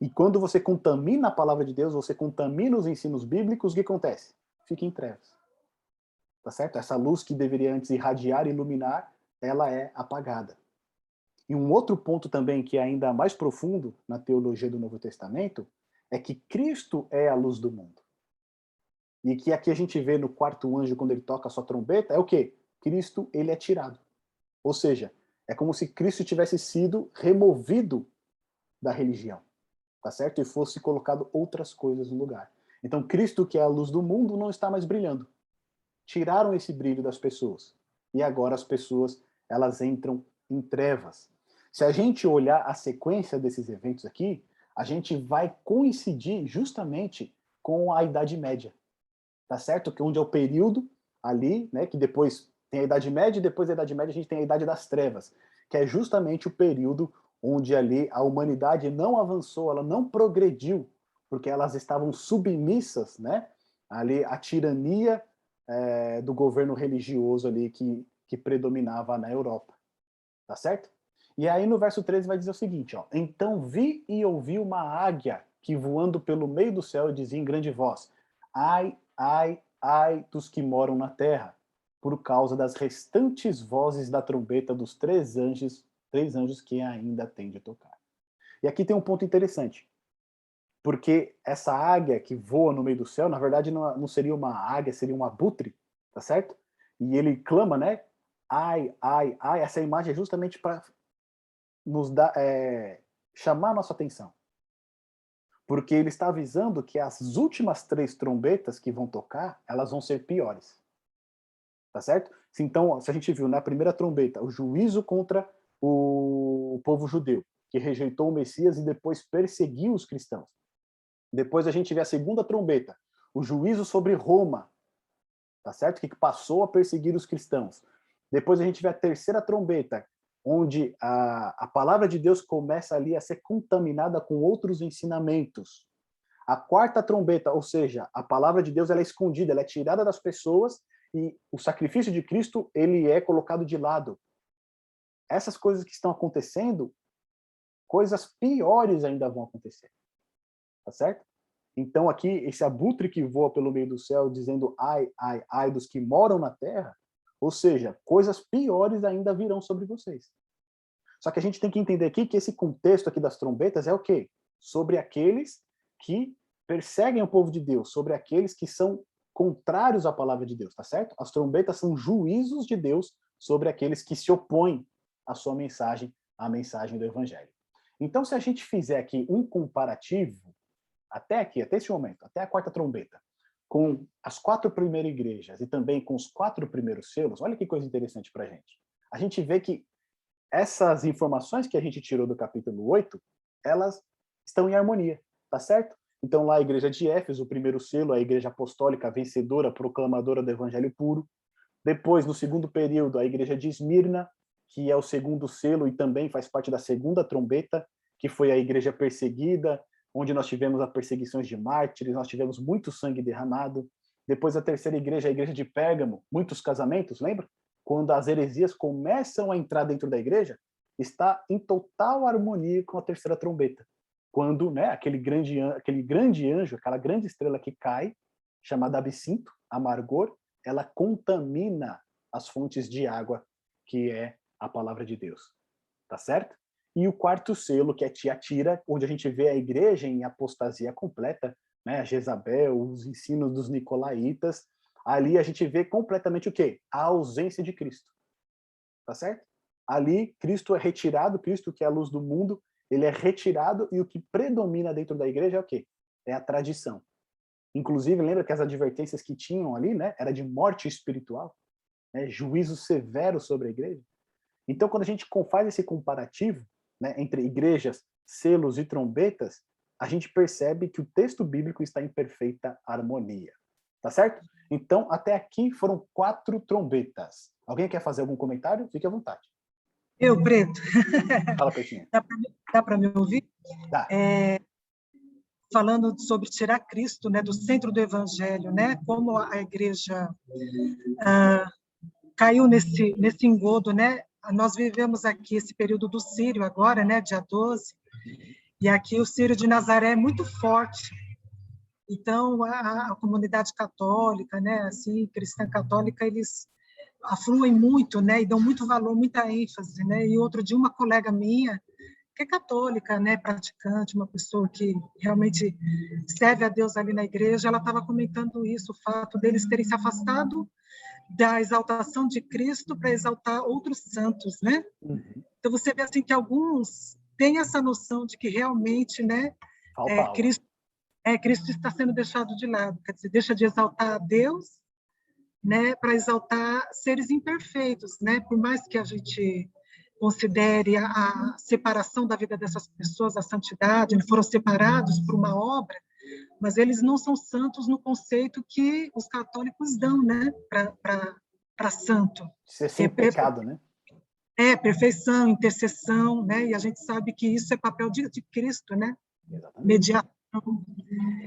E quando você contamina a palavra de Deus, você contamina os ensinos bíblicos, o que acontece? Fica em trevas. Tá certo? Essa luz que deveria antes irradiar e iluminar, ela é apagada. E um outro ponto também que é ainda mais profundo na teologia do Novo Testamento é que Cristo é a luz do mundo. E que aqui a gente vê no quarto anjo, quando ele toca a sua trombeta, é o quê? Cristo, ele é tirado. Ou seja, é como se Cristo tivesse sido removido da religião, tá certo? E fosse colocado outras coisas no lugar. Então, Cristo, que é a luz do mundo, não está mais brilhando. Tiraram esse brilho das pessoas. E agora as pessoas, elas entram em trevas. Se a gente olhar a sequência desses eventos aqui, a gente vai coincidir justamente com a Idade Média, tá certo? Que onde é o período ali, né, que depois tem a Idade Média e depois da Idade Média a gente tem a Idade das Trevas, que é justamente o período onde ali a humanidade não avançou, ela não progrediu, porque elas estavam submissas, né, ali à tirania do governo religioso ali que predominava na Europa, tá certo? E aí no verso 13 vai dizer o seguinte, ó: então vi e ouvi uma águia que voando pelo meio do céu dizia em grande voz: ai, ai, ai dos que moram na terra, por causa das restantes vozes da trombeta dos três anjos que ainda têm de tocar. E aqui tem um ponto interessante, porque essa águia que voa no meio do céu, na verdade não seria uma águia, seria um abutre, tá certo? E ele clama, né? Ai, ai, ai. Essa imagem é justamente para nos dar, chamar a nossa atenção. Porque ele está avisando que as últimas três trombetas que vão tocar, elas vão ser piores. Tá certo? Então, se a gente viu na primeira trombeta o juízo contra o povo judeu, que rejeitou o Messias e depois perseguiu os cristãos. Depois a gente vê a segunda trombeta, o juízo sobre Roma, tá certo? Que passou a perseguir os cristãos. Depois a gente vê a terceira trombeta, onde a palavra de Deus começa ali a ser contaminada com outros ensinamentos. A quarta trombeta, ou seja, a palavra de Deus ela é escondida, ela é tirada das pessoas e o sacrifício de Cristo ele é colocado de lado. Essas coisas que estão acontecendo, coisas piores ainda vão acontecer. Tá certo? Então aqui, esse abutre que voa pelo meio do céu dizendo ai, ai, ai dos que moram na terra, ou seja, coisas piores ainda virão sobre vocês. Só que a gente tem que entender aqui que esse contexto aqui das trombetas é o quê? Sobre aqueles que perseguem o povo de Deus, sobre aqueles que são contrários à palavra de Deus, tá certo? As trombetas são juízos de Deus sobre aqueles que se opõem à sua mensagem, à mensagem do evangelho. Então, se a gente fizer aqui um comparativo, até aqui, até esse momento, até a quarta trombeta, com as 4 primeiras igrejas e também com os 4 primeiros selos, olha que coisa interessante para a gente. A gente vê que essas informações que a gente tirou do capítulo 8, elas estão em harmonia, tá certo? Então lá a igreja de Éfeso, o primeiro selo, a igreja apostólica vencedora, proclamadora do evangelho puro. Depois, no segundo período, a igreja de Esmirna, que é o segundo selo e também faz parte da segunda trombeta, que foi a igreja perseguida, onde nós tivemos as perseguições de mártires, nós tivemos muito sangue derramado. Depois a terceira igreja, a igreja de Pérgamo, muitos casamentos, lembra? Quando as heresias começam a entrar dentro da igreja, está em total harmonia com a terceira trombeta. Quando, né, aquele grande anjo, aquela grande estrela que cai, chamada absinto, amargor, ela contamina as fontes de água, que é a palavra de Deus. Tá certo? E o quarto selo, que é Tiatira, onde a gente vê a igreja em apostasia completa, né, a Jezabel, os ensinos dos nicolaítas, ali a gente vê completamente o quê? A ausência de Cristo. Tá certo? Ali, Cristo é retirado, Cristo que é a luz do mundo, ele é retirado e o que predomina dentro da igreja é o quê? É a tradição. Inclusive, lembra que as advertências que tinham ali, né, era de morte espiritual, né, juízo severo sobre a igreja. Então, quando a gente faz esse comparativo, né, entre igrejas, selos e trombetas, a gente percebe que o texto bíblico está em perfeita harmonia. Tá certo? Então, até aqui foram 4 trombetas. Alguém quer fazer algum comentário? Fique à vontade. Eu, Preto. Fala, Pretinha. Dá para me ouvir? Dá. Falando sobre tirar Cristo, né, do centro do evangelho, né? Como a igreja caiu nesse engodo, né? Nós vivemos aqui esse período do Círio agora, né, dia 12, e aqui o Círio de Nazaré é muito forte. Então, a comunidade católica, né, assim, cristã católica, eles afluem muito, né, e dão muito valor, muita ênfase, né, e outro de uma colega minha, que é católica, né, praticante, uma pessoa que realmente serve a Deus ali na igreja, ela estava comentando isso, o fato deles terem se afastado da exaltação de Cristo para exaltar outros santos, né? Uhum. Então você vê assim que alguns têm essa noção de que realmente, né, Falta algo. Cristo está sendo deixado de lado, quer dizer, deixa de exaltar a Deus, né, para exaltar seres imperfeitos, né? Por mais que a gente considere a separação da vida dessas pessoas, a santidade, eles foram separados por uma obra, mas eles não são santos no conceito que os católicos dão, né, para santo. Ser sem pecado, né? Perfeição, intercessão, né? E a gente sabe que isso é papel de Cristo, né? Exatamente. Mediação.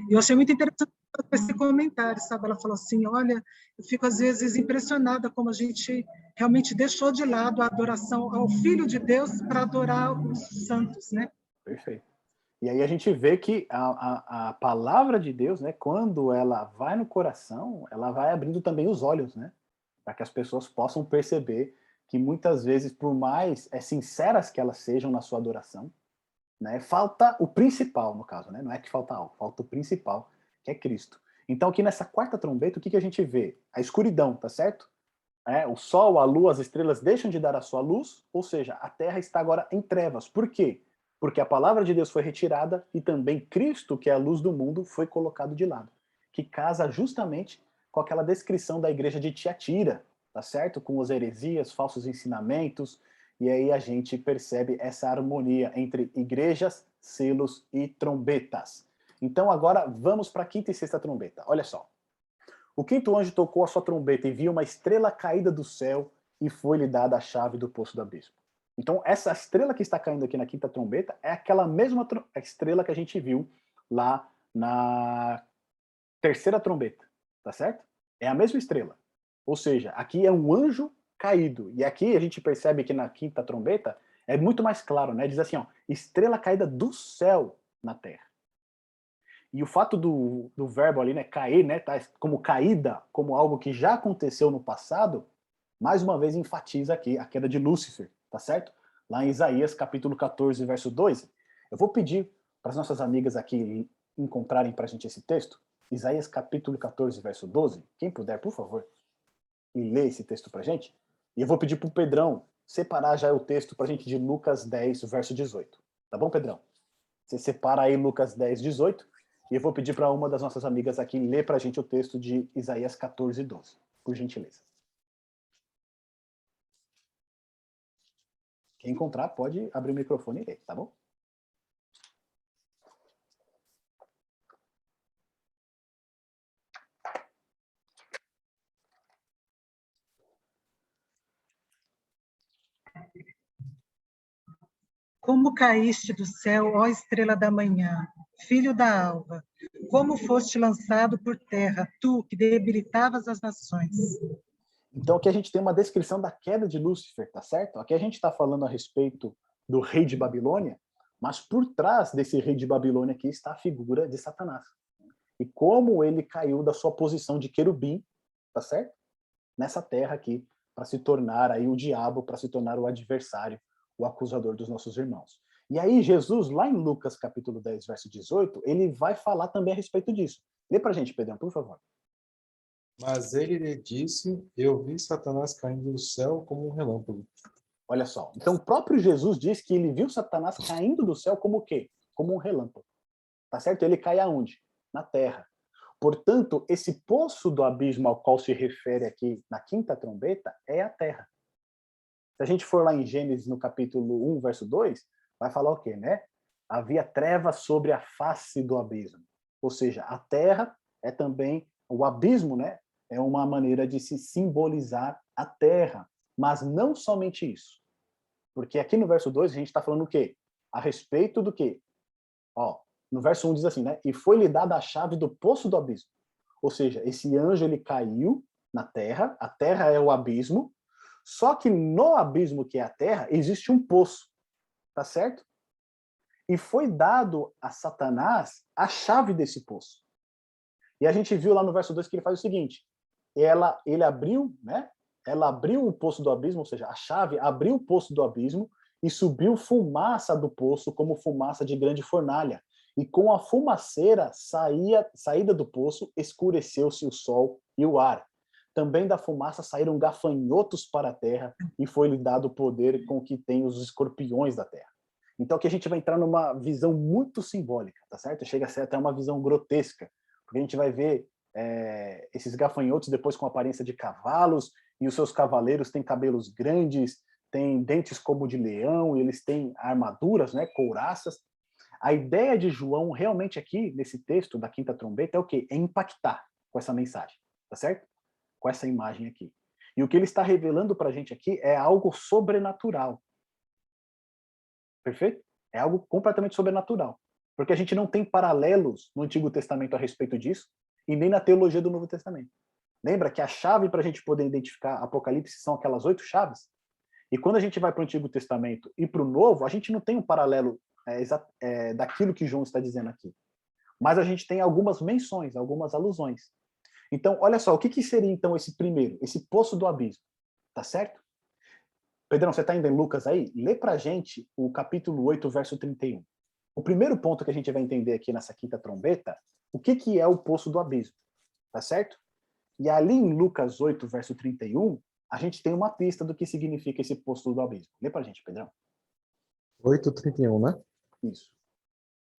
Eu achei muito interessante esse comentário, sabe? Ela falou assim, olha, eu fico às vezes impressionada como a gente realmente deixou de lado a adoração ao Filho de Deus para adorar os santos, né? Perfeito. E aí a gente vê que a palavra de Deus, né, quando ela vai no coração, ela vai abrindo também os olhos, né? Para que as pessoas possam perceber que muitas vezes, por mais sinceras que elas sejam na sua adoração, né, falta o principal, no caso, né? Não é que falta algo, falta o principal, que é Cristo. Então aqui nessa quarta trombeta, o que a gente vê? A escuridão, tá certo? O sol, a lua, as estrelas deixam de dar a sua luz, ou seja, a terra está agora em trevas. Por quê? Porque a palavra de Deus foi retirada e também Cristo, que é a luz do mundo, foi colocado de lado. Que casa justamente com aquela descrição da igreja de Tiatira, tá certo? Com as heresias, falsos ensinamentos, e aí a gente percebe essa harmonia entre igrejas, selos e trombetas. Então agora vamos para a quinta e sexta trombeta. Olha só. O quinto anjo tocou a sua trombeta e viu uma estrela caída do céu e foi-lhe dada a chave do poço do abismo. Então, essa estrela que está caindo aqui na quinta trombeta é aquela mesma estrela que a gente viu lá na terceira trombeta, tá certo? É a mesma estrela. Ou seja, aqui é um anjo caído. E aqui a gente percebe que na quinta trombeta é muito mais claro, né? Diz assim, ó, estrela caída do céu na terra. E o fato do verbo ali, né, cair, né, tá como caída, como algo que já aconteceu no passado, mais uma vez enfatiza aqui a queda de Lúcifer, tá certo? Lá em Isaías, capítulo 14, verso 2. Eu vou pedir para as nossas amigas aqui encontrarem para a gente esse texto. Isaías, capítulo 14, verso 12. Quem puder, por favor, e ler esse texto para a gente. E eu vou pedir para o Pedrão separar já o texto para a gente de Lucas 10, verso 18. Tá bom, Pedrão? Você separa aí Lucas 10, 18. E eu vou pedir para uma das nossas amigas aqui ler para a gente o texto de Isaías 14, 12. Por gentileza. Quem encontrar pode abrir o microfone e ler, tá bom? Como caíste do céu, ó estrela da manhã, filho da alva, como foste lançado por terra, tu que debilitavas as nações. Então aqui a gente tem uma descrição da queda de Lúcifer, tá certo? Aqui a gente está falando a respeito do rei de Babilônia, mas por trás desse rei de Babilônia aqui está a figura de Satanás. E como ele caiu da sua posição de querubim, tá certo? Nessa terra aqui, para se tornar aí o diabo, para se tornar o adversário, o acusador dos nossos irmãos. E aí Jesus, lá em Lucas capítulo 10, verso 18, ele vai falar também a respeito disso. Lê pra gente, Pedrão, por favor. Mas ele lhe disse, eu vi Satanás caindo do céu como um relâmpago. Olha só. Então, o próprio Jesus diz que ele viu Satanás caindo do céu como o quê? Como um relâmpago. Tá certo? Ele cai aonde? Na terra. Portanto, esse poço do abismo ao qual se refere aqui na quinta trombeta é a terra. Se a gente for lá em Gênesis, no capítulo 1, verso 2, vai falar o quê, né? Havia trevas sobre a face do abismo. Ou seja, a terra é também, o abismo, né? É uma maneira de se simbolizar a terra. Mas não somente isso. Porque aqui no verso 2 a gente está falando o quê? A respeito do quê? Ó, no verso 1 diz assim, né? E foi-lhe dada a chave do poço do abismo. Ou seja, esse anjo ele caiu na terra, a terra é o abismo, só que no abismo que é a terra existe um poço, tá certo? E foi dado a Satanás a chave desse poço. E a gente viu lá no verso 2 que ele faz o seguinte, ele abriu, né? ela abriu o poço do abismo, ou seja, a chave abriu o poço do abismo e subiu fumaça do poço como fumaça de grande fornalha. E com a fumaceira saída do poço, escureceu-se o sol e o ar. Também da fumaça saíram gafanhotos para a terra e foi-lhe dado o poder com que tem os escorpiões da terra. Então aqui a gente vai entrar numa visão muito simbólica, tá certo? Chega a ser até uma visão grotesca, porque a gente vai ver esses gafanhotos depois com aparência de cavalos, e os seus cavaleiros têm cabelos grandes, têm dentes como de leão, e eles têm armaduras, né, couraças. A ideia de João realmente aqui, nesse texto da quinta trombeta, é o quê? É impactar com essa mensagem, tá certo? Com essa imagem aqui. E o que ele está revelando para a gente aqui é algo sobrenatural. Perfeito? É algo completamente sobrenatural. Porque a gente não tem paralelos no Antigo Testamento a respeito disso, e nem na teologia do Novo Testamento. Lembra que a chave para a gente poder identificar Apocalipse são aquelas 8 chaves? E quando a gente vai para o Antigo Testamento e para o Novo, a gente não tem um paralelo daquilo que João está dizendo aqui. Mas a gente tem algumas menções, algumas alusões. Então, olha só, o que seria então esse primeiro, esse poço do abismo? Tá certo? Pedrão, você está indo em Lucas aí? Lê para a gente o capítulo 8, verso 31. O primeiro ponto que a gente vai entender aqui nessa quinta trombeta, o que é o poço do abismo, tá certo? E ali em Lucas 8, verso 31, a gente tem uma pista do que significa esse poço do abismo. Lê pra gente, Pedrão. 8:31, né? Isso.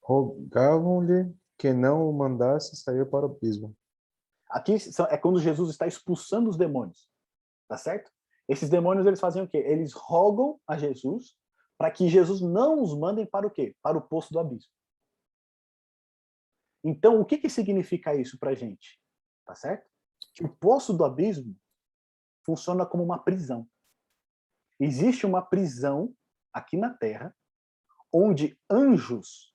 Rogavam-lhe que não o mandasse sair para o abismo. Aqui é quando Jesus está expulsando os demônios, tá certo? Esses demônios, eles fazem o quê? Eles rogam a Jesus para que Jesus não os mandem para o quê? Para o poço do abismo. Então, o que significa isso pra gente? Tá certo? Que o poço do abismo funciona como uma prisão. Existe uma prisão aqui na Terra, onde anjos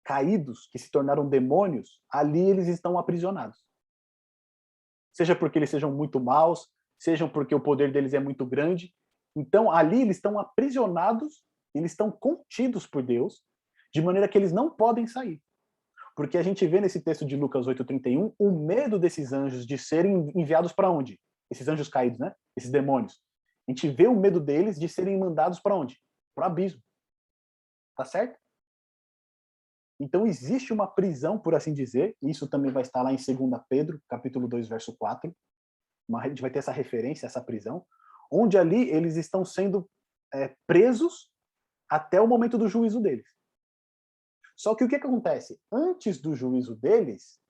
caídos, que se tornaram demônios, ali eles estão aprisionados. Seja porque eles sejam muito maus, seja porque o poder deles é muito grande. Então, ali eles estão aprisionados, eles estão contidos por Deus, de maneira que eles não podem sair. Porque a gente vê nesse texto de Lucas 8:31 o medo desses anjos de serem enviados para onde? Esses anjos caídos, né? Esses demônios. A gente vê o medo deles de serem mandados para onde? Para o abismo. Tá certo? Então existe uma prisão, por assim dizer, e isso também vai estar lá em 2 Pedro, capítulo 2, verso 4. A gente vai ter essa referência, essa prisão, onde ali eles estão sendo presos até o momento do juízo deles. Só que o que acontece? Antes do juízo deles,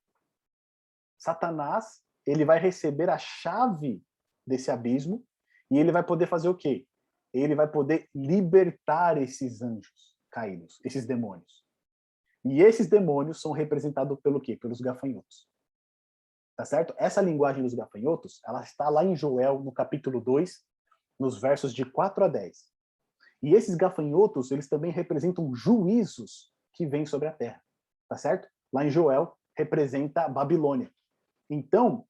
Satanás, ele vai receber a chave desse abismo e ele vai poder fazer o quê? Ele vai poder libertar esses anjos caídos, esses demônios. E esses demônios são representados pelo quê? Pelos gafanhotos. Tá certo? Essa linguagem dos gafanhotos, ela está lá em Joel, no capítulo 2, nos versos de 4 a 10. E esses gafanhotos, eles também representam juízos que vêm sobre a terra. Tá certo? Lá em Joel, representa a Babilônia. Então,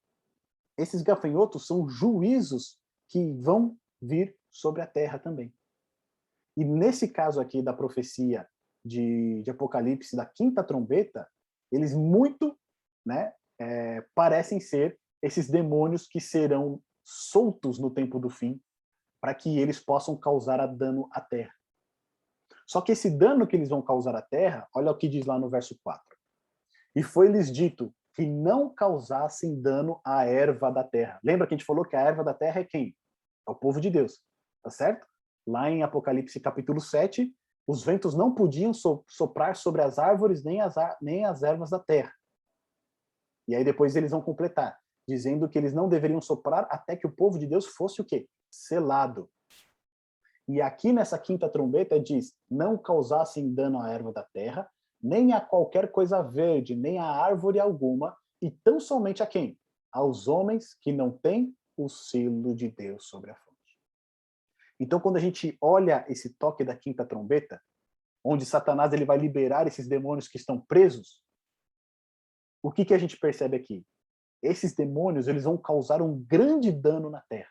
esses gafanhotos são juízos que vão vir sobre a terra também. E nesse caso aqui da profecia de Apocalipse, da quinta trombeta, eles muito, né, parecem ser esses demônios que serão soltos no tempo do fim, para que eles possam causar dano à terra. Só que esse dano que eles vão causar à terra, olha o que diz lá no verso 4. E foi-lhes dito que não causassem dano à erva da terra. Lembra que a gente falou que a erva da terra é quem? É o povo de Deus, tá certo? Lá em Apocalipse capítulo 7, os ventos não podiam soprar sobre as árvores nem as ervas da terra. E aí depois eles vão completar, dizendo que eles não deveriam soprar até que o povo de Deus fosse o quê? Selado. E aqui nessa quinta trombeta diz, não causassem dano à erva da terra, nem a qualquer coisa verde, nem a árvore alguma, e tão somente a quem? Aos homens que não têm o selo de Deus sobre a fonte. Então, quando a gente olha esse toque da quinta trombeta, onde Satanás ele vai liberar esses demônios que estão presos, o que a gente percebe aqui? Esses demônios eles vão causar um grande dano na terra.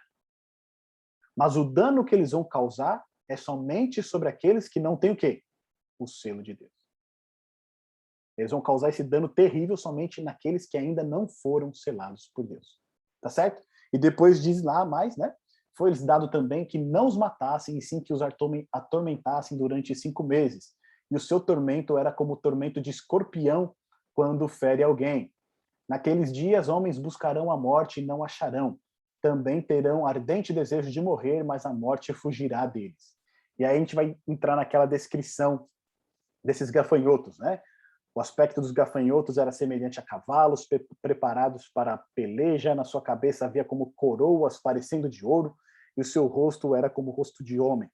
Mas o dano que eles vão causar é somente sobre aqueles que não têm o quê? O selo de Deus. Eles vão causar esse dano terrível somente naqueles que ainda não foram selados por Deus. Tá certo? E depois diz lá mais, né? foi-lhes dado também que não os matassem, e sim que os atormentassem durante 5 meses. E o seu tormento era como o tormento de escorpião quando fere alguém. Naqueles dias, homens buscarão a morte e não acharão. Também terão ardente desejo de morrer, mas a morte fugirá deles. E aí a gente vai entrar naquela descrição desses gafanhotos, né? O aspecto dos gafanhotos era semelhante a cavalos preparados para a peleja, na sua cabeça havia como coroas parecendo de ouro, e o seu rosto era como o rosto de homem.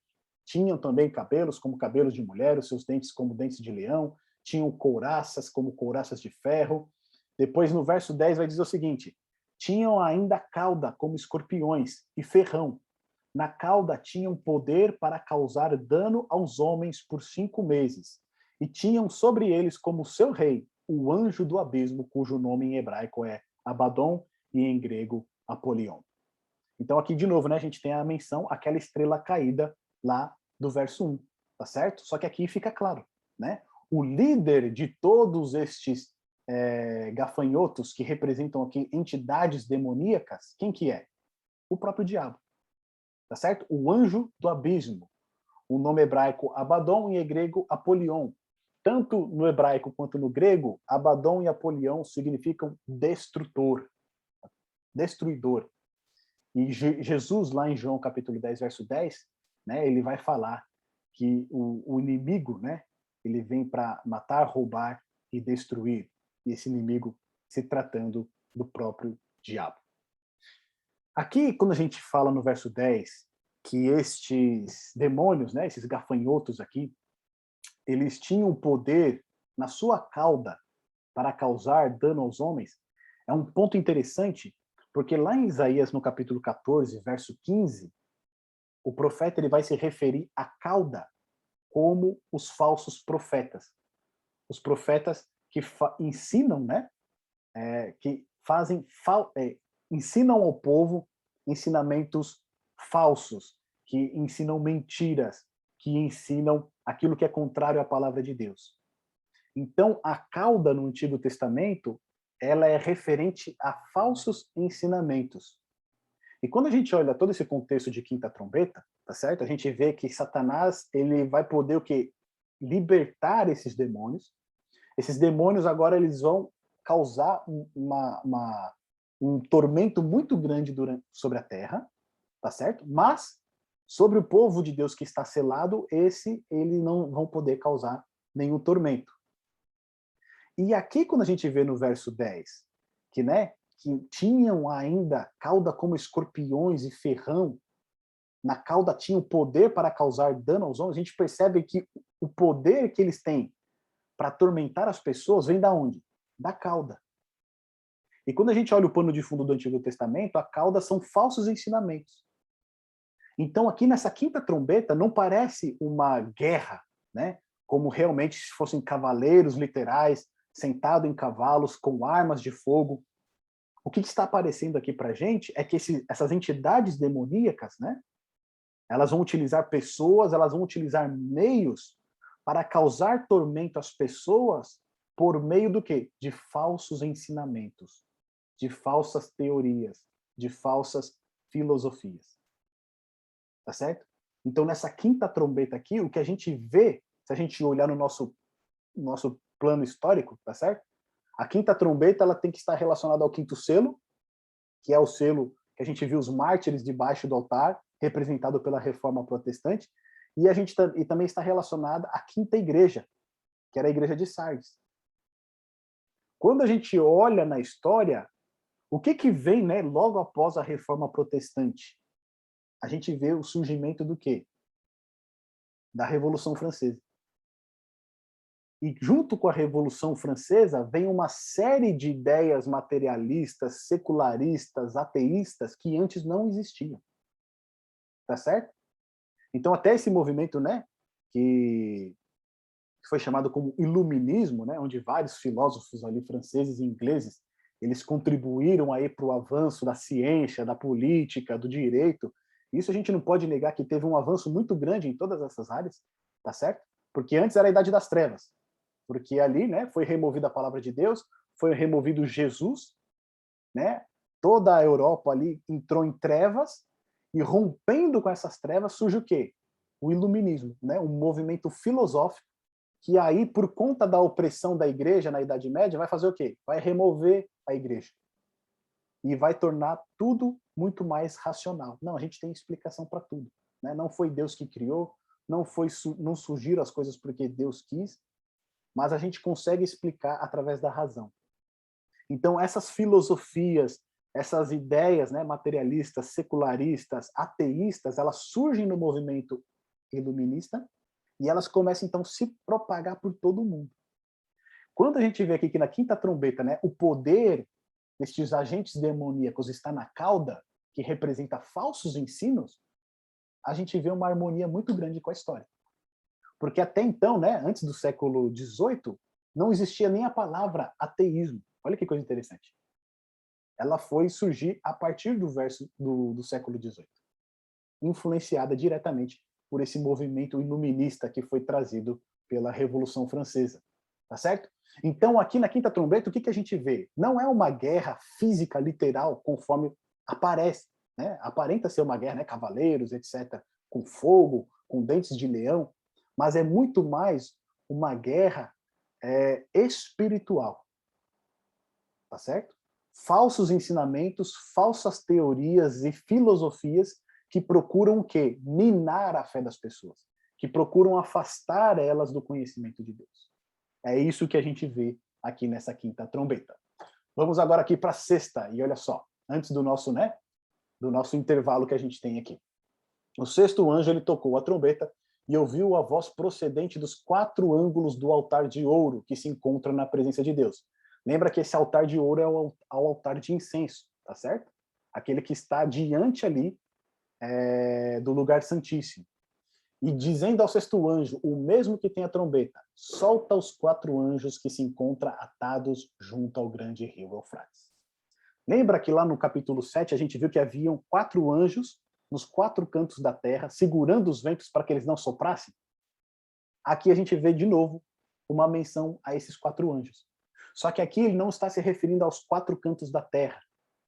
Tinham também cabelos como cabelos de mulher, os seus dentes como dentes de leão, tinham couraças como couraças de ferro. Depois, no verso 10, vai dizer o seguinte: tinham ainda cauda como escorpiões e ferrão. Na cauda tinham poder para causar dano aos homens por 5 meses. E tinham sobre eles como seu rei o anjo do abismo, cujo nome em hebraico é Abaddon e em grego Apolion. Então aqui de novo, né, a gente tem a menção àquela estrela caída lá do verso 1, tá certo? Só que aqui fica claro, né? O líder de todos estes gafanhotos que representam aqui entidades demoníacas, quem que é? O próprio diabo, tá certo? O anjo do abismo. O nome hebraico Abaddon e em grego Apolion. Tanto no hebraico quanto no grego, Abaddon e Apolion significam destrutor, destruidor. E Jesus, lá em João capítulo 10, verso 10, né, ele vai falar que o inimigo, né, ele vem para matar, roubar e destruir. E esse inimigo se tratando do próprio diabo. Aqui, quando a gente fala no verso 10, que estes demônios, né, esses gafanhotos aqui, eles tinham poder na sua cauda para causar dano aos homens, é um ponto interessante, porque lá em Isaías, no capítulo 14, verso 15, o profeta ele vai se referir à cauda como os falsos profetas. Os profetas que ensinam, né, que fazem, ensinam ao povo ensinamentos falsos, que ensinam mentiras, que ensinam aquilo que é contrário à palavra de Deus. Então, a cauda no Antigo Testamento, ela é referente a falsos ensinamentos. E quando a gente olha todo esse contexto de quinta trombeta, tá certo? A gente vê que Satanás, ele vai poder o quê? Libertar esses demônios. Esses demônios agora eles vão causar um tormento muito grande sobre a terra, tá certo? Mas sobre o povo de Deus que está selado, eles não vão poder causar nenhum tormento. E aqui, quando a gente vê no verso 10, que, né, que tinham ainda cauda como escorpiões e ferrão, na cauda tinha o poder para causar dano aos homens, a gente percebe que o poder que eles têm para atormentar as pessoas vem da onde? Da cauda. E quando a gente olha o pano de fundo do Antigo Testamento, a cauda são falsos ensinamentos. Então, aqui nessa quinta trombeta, não parece uma guerra, né? Como realmente se fossem cavaleiros literais, sentados em cavalos, com armas de fogo. O que está aparecendo aqui para a gente é que essas entidades demoníacas, né? Elas vão utilizar pessoas, elas vão utilizar meios para causar tormento às pessoas por meio do quê? De falsos ensinamentos, de falsas teorias, de falsas filosofias. Tá certo? Então, nessa quinta trombeta aqui, o que a gente vê, se a gente olhar no nosso plano histórico, tá certo? A quinta trombeta ela tem que estar relacionada ao quinto selo, que é o selo que a gente viu os mártires debaixo do altar, representado pela Reforma Protestante, e a gente e também está relacionada à quinta igreja, que era a igreja de Sardes. Quando a gente olha na história, o que vem, né, logo após a Reforma Protestante? A gente vê o surgimento do quê? Da Revolução Francesa. E junto com a Revolução Francesa vem uma série de ideias materialistas, secularistas, ateístas que antes não existiam. Tá certo? Então até esse movimento, né, que foi chamado como iluminismo, né, onde vários filósofos ali franceses e ingleses, eles contribuíram aí para o avanço da ciência, da política, do direito. Isso a gente não pode negar que teve um avanço muito grande em todas essas áreas, tá certo? Porque antes era a Idade das Trevas, porque ali, né, foi removida a palavra de Deus, foi removido Jesus, né? Toda a Europa ali entrou em trevas E rompendo com essas trevas surge o quê? O iluminismo, né? Um movimento filosófico que aí, por conta da opressão da igreja na Idade Média, vai fazer o quê? Vai remover a igreja. E vai tornar tudo muito mais racional. Não, a gente tem explicação para tudo, né? Não foi Deus que criou, não surgiram as coisas porque Deus quis, mas a gente consegue explicar através da razão. Então, essas filosofias, essas ideias, né, materialistas, secularistas, ateístas, elas surgem no movimento iluminista e elas começam, então, a se propagar por todo o mundo. Quando a gente vê aqui que na quinta trombeta, né, o poder destes agentes demoníacos está na cauda, que representa falsos ensinos, a gente vê uma harmonia muito grande com a história. Porque até então, né, antes do século XVIII, não existia nem a palavra ateísmo. Olha que coisa interessante. Ela foi surgir a partir do século XVIII, influenciada diretamente por esse movimento iluminista que foi trazido pela Revolução Francesa. Tá certo? Então, aqui na quinta trombeta, o que a gente vê? Não é uma guerra física, literal, conforme aparece, né? Aparenta ser uma guerra, né? Cavaleiros, etc., com fogo, com dentes de leão, mas é muito mais uma guerra espiritual. Tá certo? Falsos ensinamentos, falsas teorias e filosofias que procuram o quê? Minar a fé das pessoas, que procuram afastar elas do conhecimento de Deus. É isso que a gente vê aqui nessa quinta trombeta. Vamos agora aqui para a sexta, e olha só, antes do nosso intervalo que a gente tem aqui. O sexto anjo, ele tocou a trombeta e ouviu a voz procedente dos 4 ângulos do altar de ouro que se encontra na presença de Deus. Lembra que esse altar de ouro é o altar de incenso, tá certo? Aquele que está diante ali do lugar santíssimo. E dizendo ao sexto anjo, o mesmo que tem a trombeta, solta os 4 anjos que se encontram atados junto ao grande rio Eufrates. Lembra que lá no capítulo 7 a gente viu que haviam 4 anjos nos 4 cantos da terra, segurando os ventos para que eles não soprassem? Aqui a gente vê de novo uma menção a esses 4 anjos. Só que aqui ele não está se referindo aos 4 cantos da terra,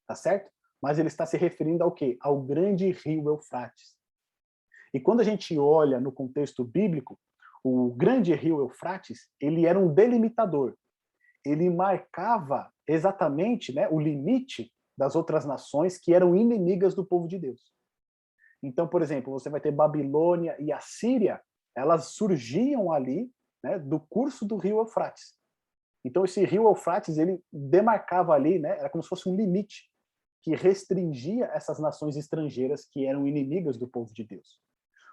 tá certo? Mas ele está se referindo ao quê? Ao grande rio Eufrates. E quando a gente olha no contexto bíblico, o grande rio Eufrates, ele era um delimitador. Ele marcava exatamente, né, o limite das outras nações que eram inimigas do povo de Deus. Então, por exemplo, você vai ter Babilônia e Assíria, elas surgiam ali, né, do curso do rio Eufrates. Então, esse rio Eufrates, ele demarcava ali, né, era como se fosse um limite que restringia essas nações estrangeiras que eram inimigas do povo de Deus.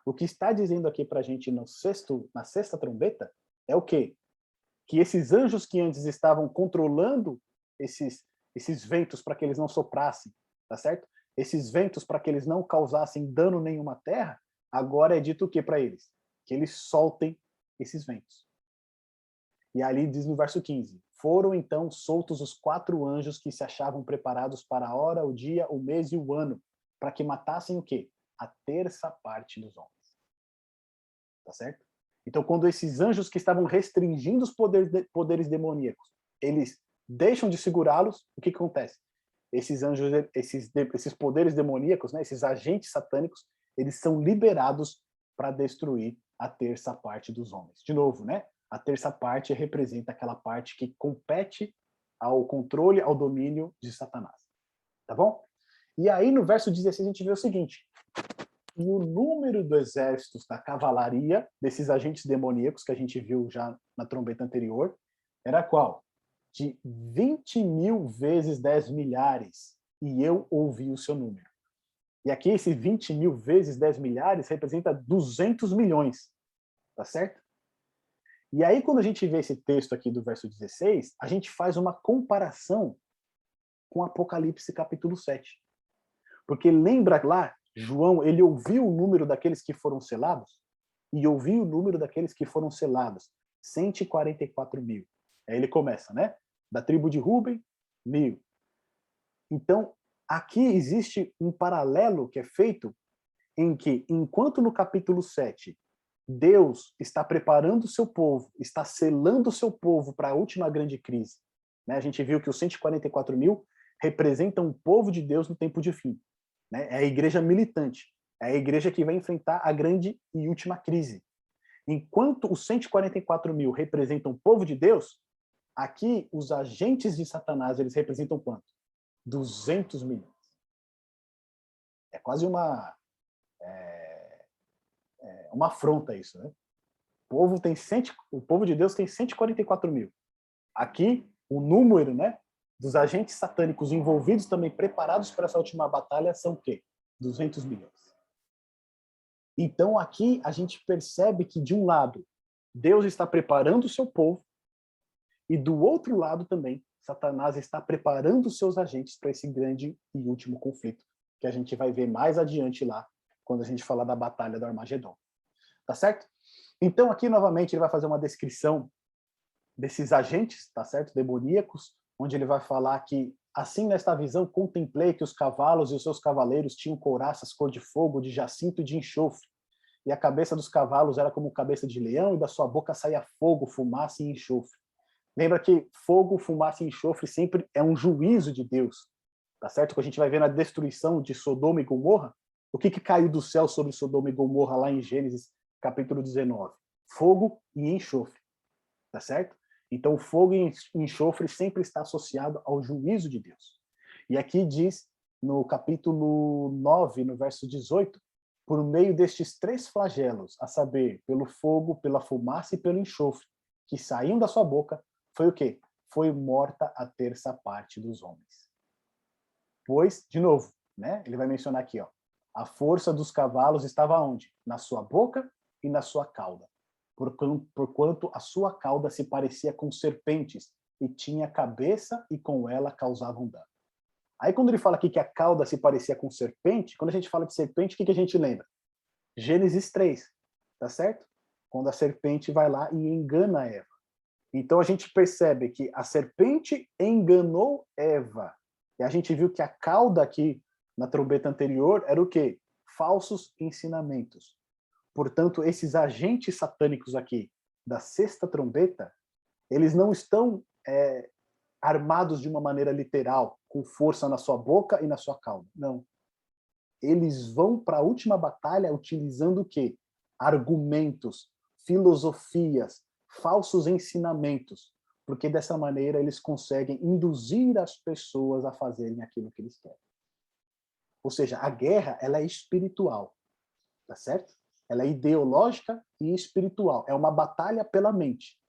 O que está dizendo aqui para a gente na sexta trombeta é o quê? Que esses anjos que antes estavam controlando esses ventos para que eles não soprassem, tá certo? Esses ventos para que eles não causassem dano nenhum à terra, agora é dito o que para eles? Que eles soltem esses ventos. E ali diz no verso 15, foram então soltos os 4 anjos que se achavam preparados para a hora, o dia, o mês e o ano, para que matassem o quê? A terça parte dos homens. Tá certo? Então, quando esses anjos que estavam restringindo os poderes demoníacos, eles deixam de segurá-los, o que acontece? Esses anjos, esses poderes demoníacos, né, esses agentes satânicos, eles são liberados para destruir a terça parte dos homens. De novo, né? A terça parte representa aquela parte que compete ao controle, ao domínio de Satanás. Tá bom? E aí, no verso 16, a gente vê o seguinte: e o número dos exércitos da cavalaria, desses agentes demoníacos que a gente viu já na trombeta anterior, era qual? De 20.000 vezes 10 milhares, e eu ouvi o seu número. E aqui esse 20.000 vezes 10 milhares representa 200 milhões, tá certo? E aí quando a gente vê esse texto aqui do verso 16, a gente faz uma comparação com Apocalipse capítulo 7. Porque lembra lá, João, ele ouviu o número daqueles que foram selados e ouviu o número daqueles que foram selados, 144 mil. Aí ele começa, né? Da tribo de Ruben, 1.000. Então, aqui existe um paralelo que é feito em que, enquanto no capítulo 7, Deus está preparando o seu povo, está selando o seu povo para a última grande crise, né? A gente viu que os 144 mil representam o povo de Deus no tempo de fim. né? É a igreja militante. É a igreja que vai enfrentar a grande e última crise. Enquanto os 144 mil representam o povo de Deus, aqui os agentes de Satanás, eles representam quanto? 200 milhões. É quase uma afronta isso, né? O povo de Deus tem 144 mil. Aqui, o número, né, dos agentes satânicos envolvidos também, preparados para essa última batalha, são o quê? 200 milhões. Então, aqui, a gente percebe que, de um lado, Deus está preparando o seu povo, e do outro lado também, Satanás está preparando os seus agentes para esse grande e último conflito, que a gente vai ver mais adiante lá, quando a gente falar da batalha do Armagedon. Tá certo? Então, aqui, novamente, ele vai fazer uma descrição desses agentes, tá certo? Demoníacos, onde ele vai falar que, assim, nesta visão, contemplei que os cavalos e os seus cavaleiros tinham couraças cor de fogo, de jacinto e de enxofre, e a cabeça dos cavalos era como cabeça de leão, e da sua boca saía fogo, fumaça e enxofre. Lembra que fogo, fumaça e enxofre sempre é um juízo de Deus, tá certo? Quando a gente vai ver na destruição de Sodoma e Gomorra, o que caiu do céu sobre Sodoma e Gomorra lá em Gênesis capítulo 19? Fogo e enxofre, tá certo? Então, fogo e enxofre sempre está associado ao juízo de Deus. E aqui diz, no capítulo 9, no verso 18, por meio destes 3 flagelos, a saber, pelo fogo, pela fumaça e pelo enxofre, que saíam da sua boca, foi o quê? Foi morta a terça parte dos homens. Pois, de novo, né? Ele vai mencionar aqui, ó, a força dos cavalos estava onde? Na sua boca e na sua cauda, porquanto a sua cauda se parecia com serpentes, e tinha cabeça, e com ela causavam dano. Aí quando ele fala aqui que a cauda se parecia com serpente, quando a gente fala de serpente, o que a gente lembra? Gênesis 3, tá certo? Quando a serpente vai lá e engana Eva. Então a gente percebe que a serpente enganou Eva. E a gente viu que a cauda aqui, na trombeta anterior, era o quê? Falsos ensinamentos. Portanto, esses agentes satânicos aqui da sexta trombeta, eles não estão armados de uma maneira literal, com força na sua boca e na sua cauda. Não. Eles vão para a última batalha utilizando o quê? Argumentos, filosofias, falsos ensinamentos, porque dessa maneira eles conseguem induzir as pessoas a fazerem aquilo que eles querem. Ou seja, a guerra, ela é espiritual, tá certo? Ela é ideológica e espiritual. É uma batalha pela mente.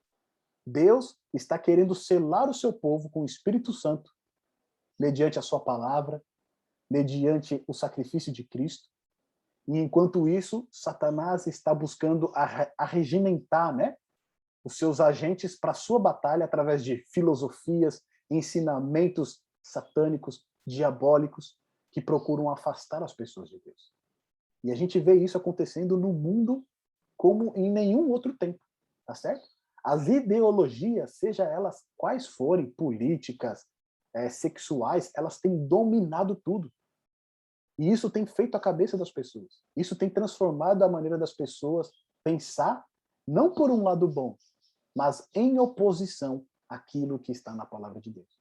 Deus está querendo selar o seu povo com o Espírito Santo, mediante a sua palavra, mediante o sacrifício de Cristo. E enquanto isso, Satanás está buscando arregimentar, né, os seus agentes para a sua batalha através de filosofias, ensinamentos satânicos, diabólicos, que procuram afastar as pessoas de Deus. E a gente vê isso acontecendo no mundo como em nenhum outro tempo, tá certo? As ideologias, seja elas quais forem, políticas, sexuais, elas têm dominado tudo. E isso tem feito a cabeça das pessoas. Isso tem transformado a maneira das pessoas pensar, não por um lado bom, mas em oposição àquilo que está na palavra de Deus.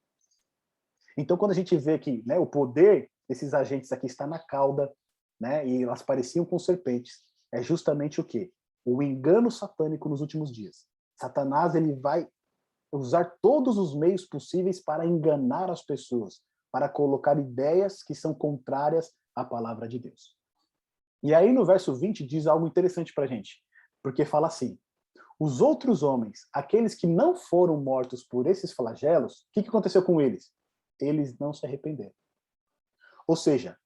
Então, quando a gente vê que, né, o poder desses agentes aqui está na cauda, né, e elas pareciam com serpentes, é justamente o quê? O engano satânico nos últimos dias. Satanás, ele vai usar todos os meios possíveis para enganar as pessoas, para colocar ideias que são contrárias à palavra de Deus. E aí no verso 20 diz algo interessante para a gente, porque fala assim, os outros homens, aqueles que não foram mortos por esses flagelos, o que aconteceu com eles? Eles não se arrependeram. Ou seja,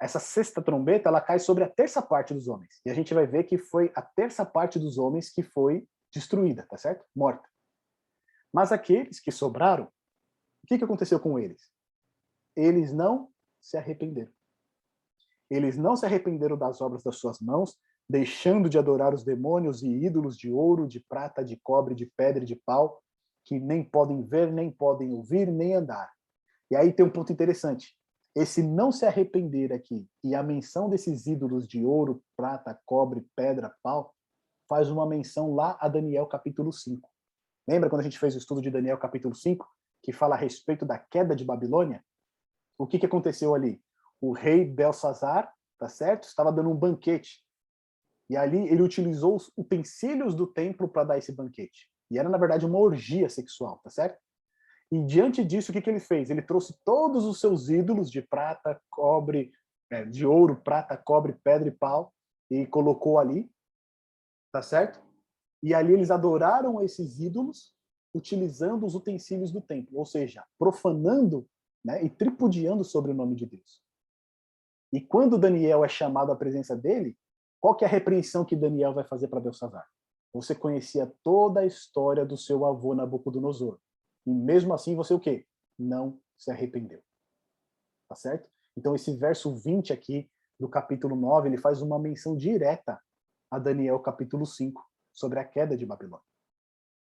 essa sexta trombeta, ela cai sobre a terça parte dos homens. E a gente vai ver que foi a terça parte dos homens que foi destruída, tá certo? Morta. Mas aqueles que sobraram, o que aconteceu com eles? Eles não se arrependeram. Eles não se arrependeram das obras das suas mãos, deixando de adorar os demônios e ídolos de ouro, de prata, de cobre, de pedra e de pau, que nem podem ver, nem podem ouvir, nem andar. E aí tem um ponto interessante. Esse não se arrepender aqui, e a menção desses ídolos de ouro, prata, cobre, pedra, pau, faz uma menção lá a Daniel capítulo 5. Lembra quando a gente fez o estudo de Daniel capítulo 5, que fala a respeito da queda de Babilônia? O que aconteceu ali? o rei Belsazar, tá certo? Estava dando um banquete. E ali ele utilizou os utensílios do templo para dar esse banquete. E era, na verdade, uma orgia sexual, tá certo? E diante disso, o que ele fez? Ele trouxe todos os seus ídolos de prata, cobre, de ouro, prata, cobre, pedra e pau, e colocou ali, tá certo? E ali eles adoraram esses ídolos, utilizando os utensílios do templo, ou seja, profanando, né, e tripudiando sobre o nome de Deus. E quando Daniel é chamado à presença dele, qual que é a repreensão que Daniel vai fazer para Belsazar? Você conhecia toda a história do seu avô Nabucodonosor. E mesmo assim você o quê? Não se arrependeu. Tá certo? Então esse verso 20 aqui do capítulo 9, ele faz uma menção direta a Daniel capítulo 5, sobre a queda de Babilônia.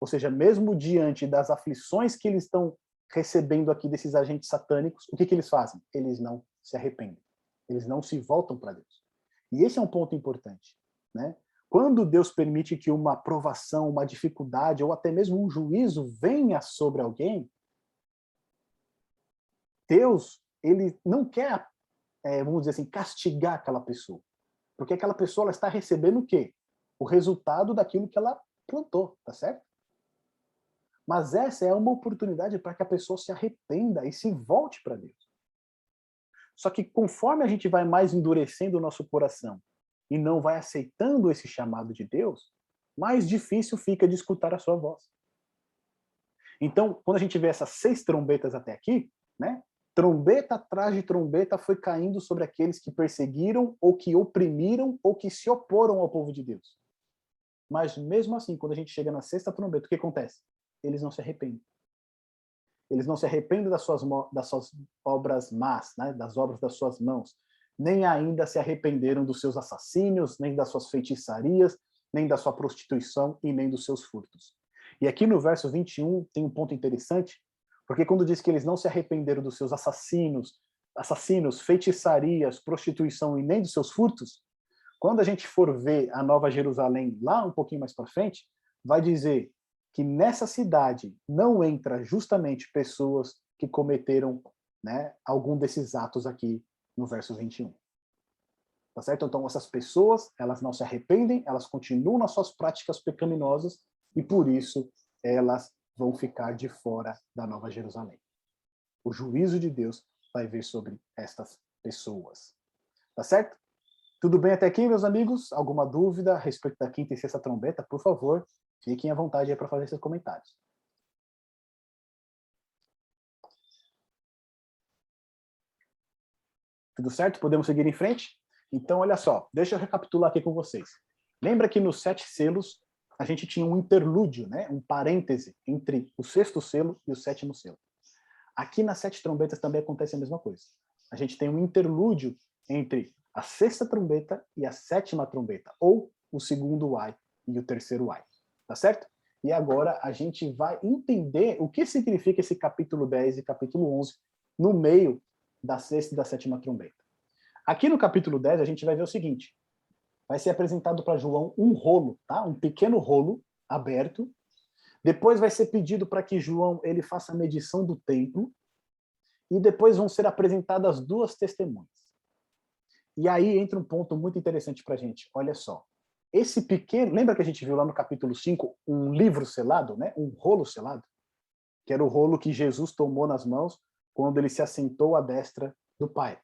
Ou seja, mesmo diante das aflições que eles estão recebendo aqui desses agentes satânicos, o que eles fazem? Eles não se arrependem. Eles não se voltam para Deus. E esse é um ponto importante, né? Quando Deus permite que uma provação, uma dificuldade ou até mesmo um juízo venha sobre alguém, Deus, ele não quer, vamos dizer assim, castigar aquela pessoa. Porque aquela pessoa ela está recebendo o quê? O resultado daquilo que ela plantou, tá certo? Mas essa é uma oportunidade para que a pessoa se arrependa e se volte para Deus. Só que conforme a gente vai mais endurecendo o nosso coração e não vai aceitando esse chamado de Deus, mais difícil fica de escutar a sua voz. Então, quando a gente vê essas 6 trombetas até aqui, né? Trombeta atrás de trombeta foi caindo sobre aqueles que perseguiram, ou que oprimiram, ou que se oporam ao povo de Deus. Mas mesmo assim, quando a gente chega na 6ª trombeta, o que acontece? Eles não se arrependem. Eles não se arrependem das suas obras más, né? Das obras das suas mãos. Nem ainda se arrependeram dos seus assassínios, nem das suas feitiçarias, nem da sua prostituição e nem dos seus furtos. E aqui no verso 21 tem um ponto interessante, porque quando diz que eles não se arrependeram dos seus assassinos, feitiçarias, prostituição e nem dos seus furtos, quando a gente for ver a Nova Jerusalém lá um pouquinho mais para frente, vai dizer que nessa cidade não entra justamente pessoas que cometeram, né, algum desses atos aqui no verso 21. Tá certo? Então essas pessoas, elas não se arrependem, elas continuam nas suas práticas pecaminosas e por isso elas vão ficar de fora da Nova Jerusalém. O juízo de Deus vai vir sobre estas pessoas. Tá certo? Tudo bem até aqui, meus amigos? Alguma dúvida a respeito da 5ª e 6ª trombeta? Por favor, fiquem à vontade aí para fazer seus comentários. Tudo certo? Podemos seguir em frente? Então, olha só, deixa eu recapitular aqui com vocês. Lembra que nos 7 selos a gente tinha um interlúdio, né? Um parêntese entre o 6º selo e o 7º selo. Aqui nas 7 trombetas também acontece a mesma coisa. A gente tem um interlúdio entre a 6ª trombeta e a 7ª trombeta, ou o 2º ai e o 3º ai. Tá certo? E agora a gente vai entender o que significa esse capítulo 10 e capítulo 11 no meio da 6ª e da 7ª trombeta. Aqui no capítulo 10 a gente vai ver o seguinte: vai ser apresentado para João um rolo, tá? Um pequeno rolo aberto. Depois vai ser pedido para que João ele faça a medição do templo. E depois vão ser apresentadas 2 testemunhas. E aí entra um ponto muito interessante para a gente. Olha só. Esse pequeno... Lembra que a gente viu lá no capítulo 5 um livro selado, né? Um rolo selado? Que era o rolo que Jesus tomou nas mãos quando ele se assentou à destra do Pai.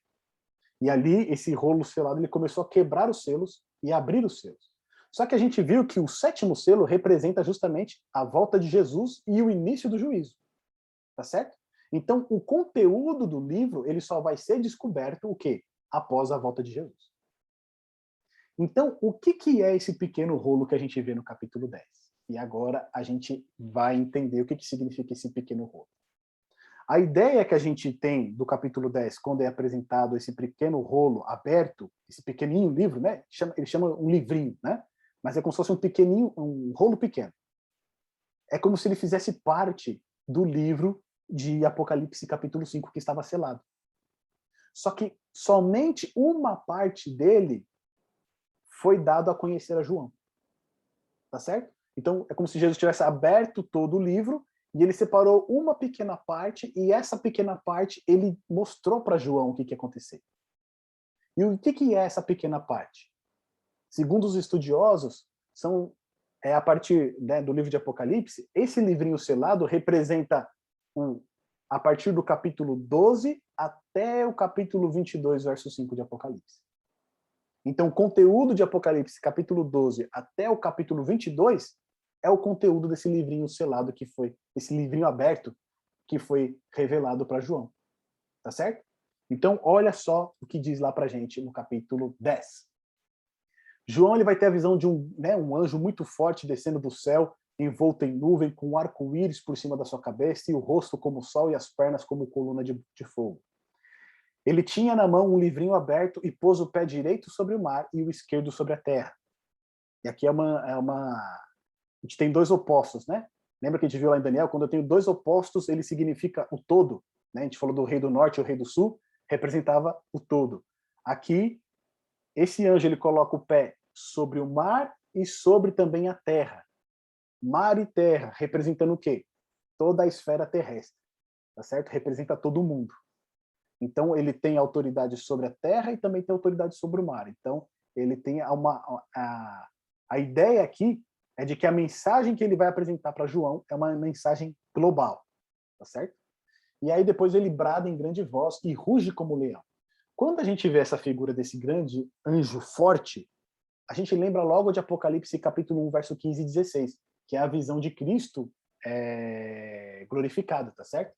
E ali, esse rolo selado, ele começou a quebrar os selos e abrir os selos. Só que a gente viu que o 7º selo representa justamente a volta de Jesus e o início do juízo. Tá certo? Então, o conteúdo do livro, ele só vai ser descoberto o quê? Após a volta de Jesus. Então, o que é esse pequeno rolo que a gente vê no capítulo 10? E agora a gente vai entender o que significa esse pequeno rolo. A ideia que a gente tem do capítulo 10, quando é apresentado esse pequeno rolo aberto, esse pequenininho livro, né? Ele chama um livrinho, né? Mas é como se fosse um rolo pequeno. É como se ele fizesse parte do livro de Apocalipse capítulo 5 que estava selado. Só que somente uma parte dele foi dado a conhecer a João. Tá certo? Então é como se Jesus tivesse aberto todo o livro e ele separou uma pequena parte e essa pequena parte ele mostrou para João o que ia acontecer. E o que é essa pequena parte? Segundo os estudiosos, a partir, né, do livro de Apocalipse, esse livrinho selado representa a partir do capítulo 12 até o capítulo 22, verso 5 de Apocalipse. Então, o conteúdo de Apocalipse, capítulo 12 até o capítulo 22, é o conteúdo desse livrinho selado que foi, esse livrinho aberto que foi revelado para João. Tá certo? Então, olha só o que diz lá pra gente no capítulo 10. João ele vai ter a visão de um anjo muito forte descendo do céu, envolto em nuvem, com um arco-íris por cima da sua cabeça e o rosto como o sol e as pernas como coluna de fogo. Ele tinha na mão um livrinho aberto e pôs o pé direito sobre o mar e o esquerdo sobre a terra. E aqui a gente tem dois opostos, né? Lembra que a gente viu lá em Daniel? Quando eu tenho dois opostos, ele significa o todo. Né? A gente falou do rei do norte e o rei do sul, representava o todo. Aqui, esse anjo ele coloca o pé sobre o mar e sobre também a terra. Mar e terra, representando o quê? Toda a esfera terrestre. Tá certo? Representa todo mundo. Então, ele tem autoridade sobre a terra e também tem autoridade sobre o mar. Então, ele tem a ideia aqui é de que a mensagem que ele vai apresentar para João é uma mensagem global. Tá certo? E aí depois ele brada em grande voz e ruge como leão. Quando a gente vê essa figura desse grande anjo forte, a gente lembra logo de Apocalipse capítulo 1, verso 15 e 16, que é a visão de Cristo glorificado, tá certo?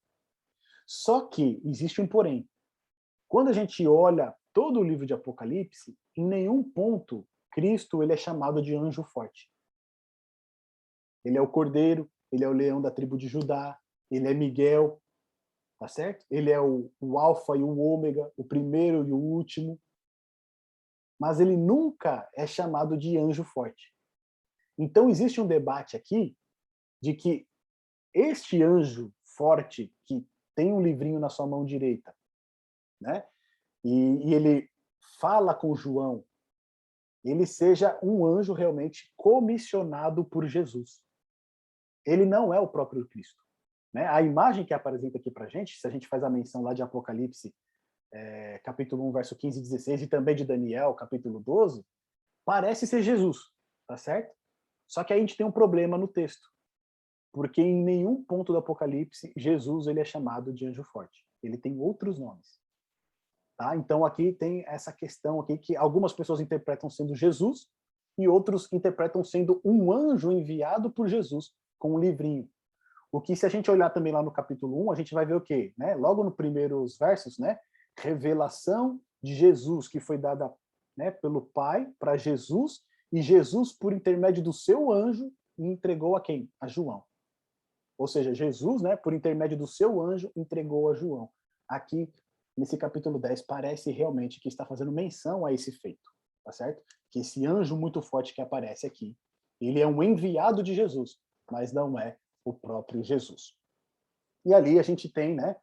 Só que existe um porém. Quando a gente olha todo o livro de Apocalipse, em nenhum ponto Cristo ele é chamado de anjo forte. Ele é o cordeiro, ele é o leão da tribo de Judá, ele é Miguel, tá certo? Ele é o alfa e o ômega, o primeiro e o último. Mas ele nunca é chamado de anjo forte. Então existe um debate aqui de que este anjo forte que tem um livrinho na sua mão direita, né? E ele fala com João, ele seja um anjo realmente comissionado por Jesus. Ele não é o próprio Cristo. Né? A imagem que apresenta aqui para a gente, se a gente faz a menção lá de Apocalipse, capítulo 1, verso 15 e 16, e também de Daniel, capítulo 12, parece ser Jesus, tá certo? Só que aí a gente tem um problema no texto, porque em nenhum ponto do Apocalipse, Jesus ele é chamado de anjo forte. Ele tem outros nomes. Tá? Então aqui tem essa questão aqui que algumas pessoas interpretam sendo Jesus e outros interpretam sendo um anjo enviado por Jesus com um livrinho. O que, se a gente olhar também lá no capítulo 1, a gente vai ver o quê? Né? Logo nos primeiros versos, né? Revelação de Jesus, que foi dada, né, pelo Pai para Jesus, e Jesus, por intermédio do seu anjo, entregou a quem? A João. Ou seja, Jesus, né, por intermédio do seu anjo, entregou a João. Aqui, nesse capítulo 10, parece realmente que está fazendo menção a esse feito, tá certo? Que esse anjo muito forte que aparece aqui, ele é um enviado de Jesus, mas não é o próprio Jesus. E ali a gente tem, né,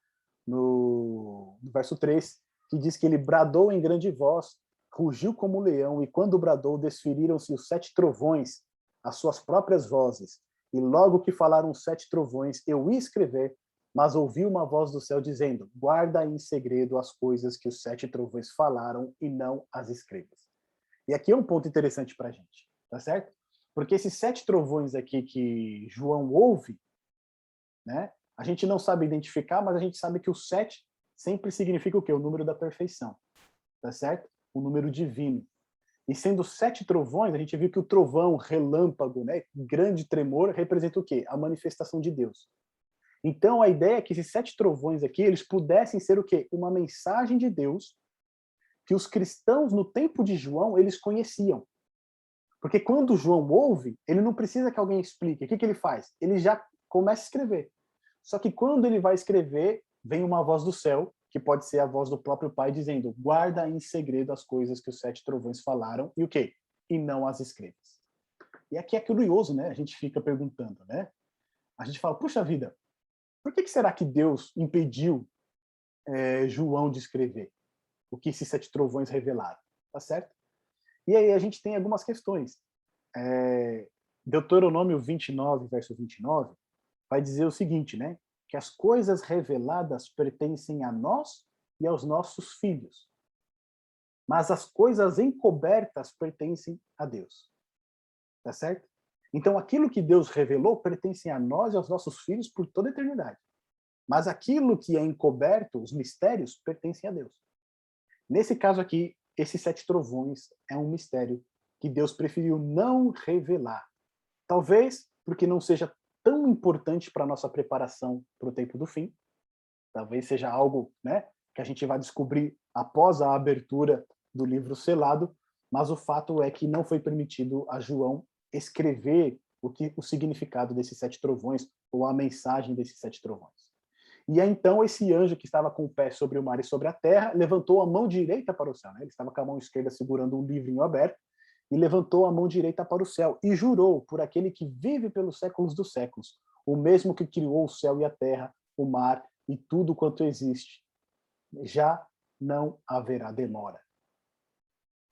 no verso 3, que diz que ele bradou em grande voz, rugiu como um leão, e quando bradou, desferiram-se os 7 trovões, as suas próprias vozes. E logo que falaram os 7 trovões, eu ia escrever, mas ouvi uma voz do céu dizendo, guarda em segredo as coisas que os 7 trovões falaram e não as escrevas. E aqui é um ponto interessante para a gente, tá certo? Porque esses 7 trovões aqui que João ouve, né, a gente não sabe identificar, mas a gente sabe que o 7 sempre significa o quê? O número da perfeição, tá certo? O número divino. E sendo 7 trovões, a gente viu que o trovão, relâmpago, né, grande tremor, representa o quê? A manifestação de Deus. Então, a ideia é que esses 7 trovões aqui, eles pudessem ser o quê? Uma mensagem de Deus que os cristãos, no tempo de João, eles conheciam. Porque quando João ouve, ele não precisa que alguém explique. O que ele faz? Ele já começa a escrever. Só que quando ele vai escrever, vem uma voz do céu, que pode ser a voz do próprio Pai, dizendo, guarda em segredo as coisas que os 7 trovões falaram, e o quê? E não as escrevas. E aqui é curioso, né? A gente fica perguntando, né? A gente fala, puxa vida, por que será que Deus impediu João de escrever o que esses 7 trovões revelaram? Tá certo? E aí a gente tem algumas questões. Deuteronômio 29, verso 29, vai dizer o seguinte, né? Que as coisas reveladas pertencem a nós e aos nossos filhos. mas as coisas encobertas pertencem a Deus. Tá certo? Então, aquilo que Deus revelou pertence a nós e aos nossos filhos por toda a eternidade. Mas aquilo que é encoberto, os mistérios, pertencem a Deus. Nesse caso aqui, esses 7 trovões é um mistério que Deus preferiu não revelar. Talvez porque não seja tão importante para a nossa preparação para o tempo do fim. Talvez seja algo, né, que a gente vai descobrir após a abertura do livro selado, mas o fato é que não foi permitido a João escrever o significado desses 7 trovões ou a mensagem desses 7 trovões. E aí, então, esse anjo que estava com o pé sobre o mar e sobre a terra, levantou a mão direita para o céu. Né? Ele estava com a mão esquerda segurando um livrinho aberto, e levantou a mão direita para o céu, e jurou por aquele que vive pelos séculos dos séculos, o mesmo que criou o céu e a terra, o mar e tudo quanto existe. Já não haverá demora.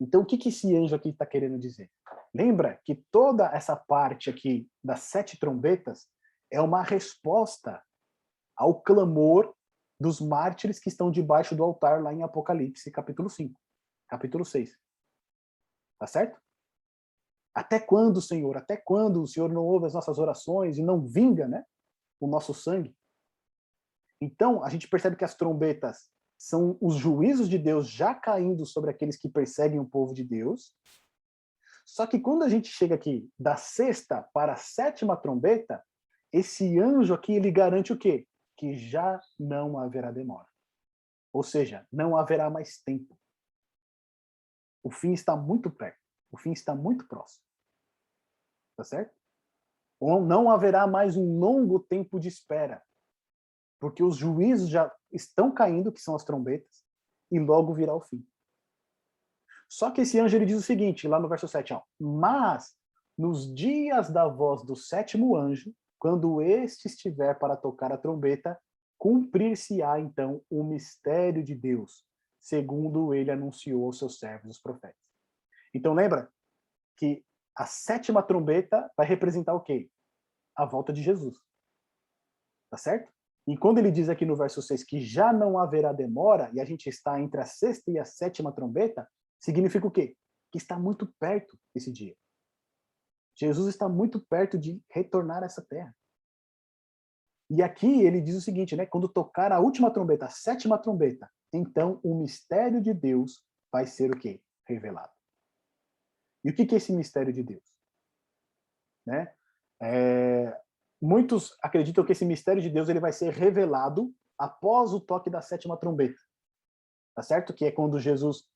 Então, o que esse anjo aqui está querendo dizer? Lembra que toda essa parte aqui das 7 trombetas é uma resposta ao clamor dos mártires que estão debaixo do altar lá em Apocalipse, capítulo 5, capítulo 6. Tá certo? Até quando, Senhor? Até quando o Senhor não ouve as nossas orações e não vinga, né, o nosso sangue? Então, a gente percebe que as trombetas são os juízos de Deus já caindo sobre aqueles que perseguem o povo de Deus. Só que quando a gente chega aqui da 6ª para a 7ª trombeta, esse anjo aqui, ele garante o quê? Que já não haverá demora. Ou seja, não haverá mais tempo. O fim está muito perto. O fim está muito próximo. Tá certo? Ou não haverá mais um longo tempo de espera. Porque os juízos já estão caindo, que são as trombetas, e logo virá o fim. Só que esse anjo ele diz o seguinte, lá no verso 7, ó, mas nos dias da voz do 7º anjo, quando este estiver para tocar a trombeta, cumprir-se-á então o mistério de Deus, segundo ele anunciou aos seus servos, os profetas. Então lembra que a 7ª trombeta vai representar o quê? A volta de Jesus. Tá certo? E quando ele diz aqui no verso 6 que já não haverá demora, e a gente está entre a 6ª e a 7ª trombeta, significa o quê? Que está muito perto esse dia. Jesus está muito perto de retornar a essa terra. E aqui ele diz o seguinte, né? Quando tocar a última trombeta, a 7ª trombeta, então o mistério de Deus vai ser o quê? Revelado. E o que é esse mistério de Deus? Né? Muitos acreditam que esse mistério de Deus ele vai ser revelado após o toque da 7ª trombeta. Tá certo? Que é quando Jesus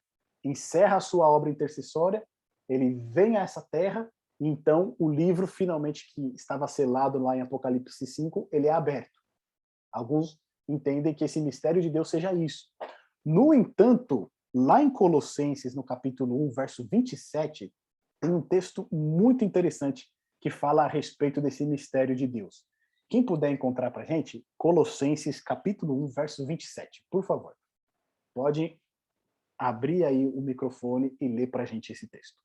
encerra a sua obra intercessória, ele vem a essa terra, e então o livro finalmente que estava selado lá em Apocalipse 5, ele é aberto. Alguns entendem que esse mistério de Deus seja isso. No entanto, lá em Colossenses, no capítulo 1, verso 27, tem um texto muito interessante que fala a respeito desse mistério de Deus. Quem puder encontrar para a gente, Colossenses capítulo 1, verso 27, por favor. Pode abrir aí o microfone e ler para a gente esse texto.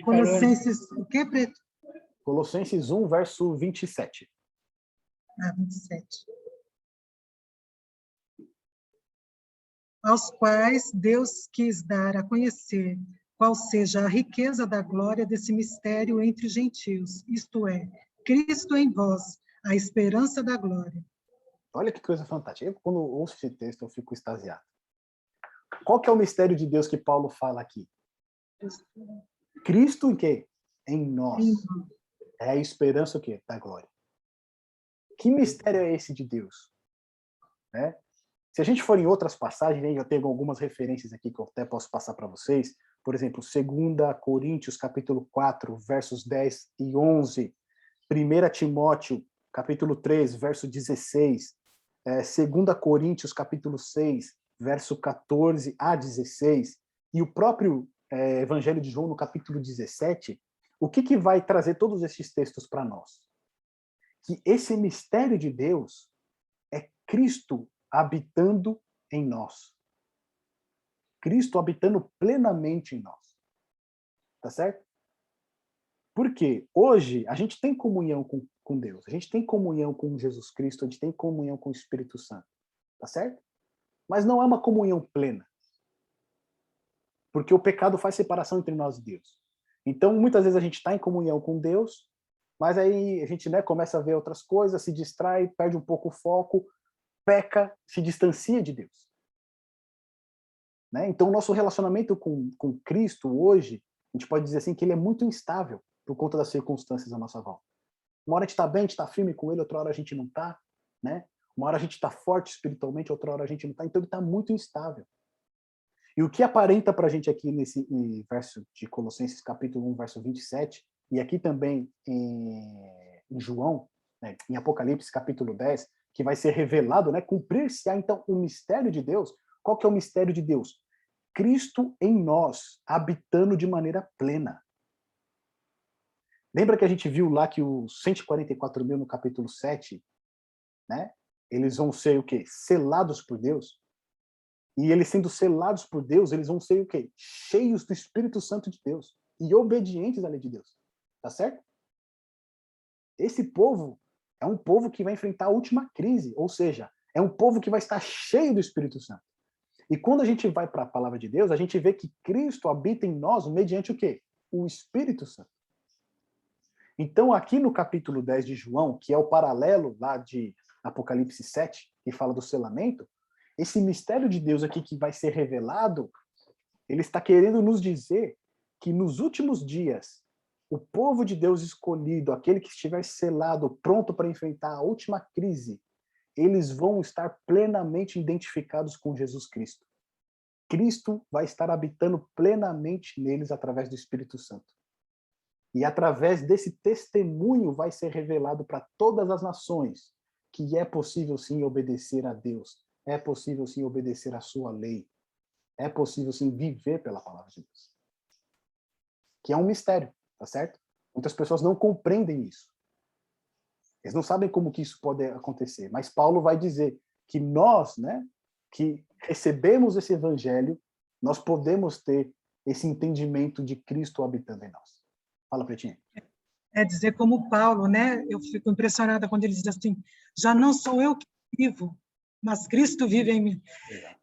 Colossenses, o que, Preto? Colossenses 1, verso 27. 27. Aos quais Deus quis dar a conhecer qual seja a riqueza da glória desse mistério entre os gentios, isto é, Cristo em vós, a esperança da glória. Olha que coisa fantástica. Eu, quando ouço esse texto, eu fico extasiado. Qual que é o mistério de Deus que Paulo fala aqui? Cristo em quê? Em nós. É a esperança o quê? Da glória. Que mistério é esse de Deus? Né? Se a gente for em outras passagens, eu tenho algumas referências aqui que eu até posso passar para vocês. Por exemplo, 2 Coríntios, capítulo 4, versos 10 e 11. 1 Timóteo, capítulo 3, verso 16. 2 Coríntios, capítulo 6, verso 14 a 16. E o próprio Evangelho de João, no capítulo 17. O que vai trazer todos esses textos para nós? Que esse mistério de Deus é Cristo habitando em nós. Cristo habitando plenamente em nós. Tá certo? Porque hoje a gente tem comunhão com Deus, a gente tem comunhão com Jesus Cristo, a gente tem comunhão com o Espírito Santo. Tá certo? Mas não é uma comunhão plena. Porque o pecado faz separação entre nós e Deus. Então, muitas vezes a gente está em comunhão com Deus, mas aí a gente, né, começa a ver outras coisas, se distrai, perde um pouco o foco, peca, se distancia de Deus. Né? Então, o nosso relacionamento com Cristo hoje, a gente pode dizer assim que ele é muito instável por conta das circunstâncias à nossa volta. Uma hora a gente está bem, a gente está firme com ele, outra hora a gente não está. Né? Uma hora a gente está forte espiritualmente, outra hora a gente não está. Então, ele está muito instável. E o que aparenta para a gente aqui nesse verso de Colossenses capítulo 1, verso 27, e aqui também em João, né, em Apocalipse capítulo 10, que vai ser revelado, né, cumprir-se-á então o mistério de Deus. Qual que é o mistério de Deus? Cristo em nós, habitando de maneira plena. Lembra que a gente viu lá que os 144.000 no capítulo 7, né, eles vão ser o quê? Selados por Deus. E eles sendo selados por Deus, eles vão ser o quê? Cheios do Espírito Santo de Deus e obedientes à lei de Deus. Tá certo? Esse povo é um povo que vai enfrentar a última crise, ou seja, é um povo que vai estar cheio do Espírito Santo. E quando a gente vai para a palavra de Deus, a gente vê que Cristo habita em nós mediante o quê? O Espírito Santo. Então, aqui no capítulo 10 de João, que é o paralelo lá de Apocalipse 7, que fala do selamento, esse mistério de Deus aqui que vai ser revelado, ele está querendo nos dizer que nos últimos dias, o povo de Deus escolhido, aquele que estiver selado, pronto para enfrentar a última crise, eles vão estar plenamente identificados com Jesus Cristo. Cristo vai estar habitando plenamente neles através do Espírito Santo. E através desse testemunho vai ser revelado para todas as nações que é possível sim obedecer a Deus. É possível sim obedecer à sua lei. É possível sim viver pela palavra de Deus. Que é um mistério, tá certo? Muitas pessoas não compreendem isso. Eles não sabem como que isso pode acontecer. Mas Paulo vai dizer que nós, né, que recebemos esse evangelho, nós podemos ter esse entendimento de Cristo habitando em nós. Fala, Pretinha. É dizer como Paulo, né? Eu fico impressionada quando ele diz assim: já não sou eu que vivo, mas Cristo vive em mim.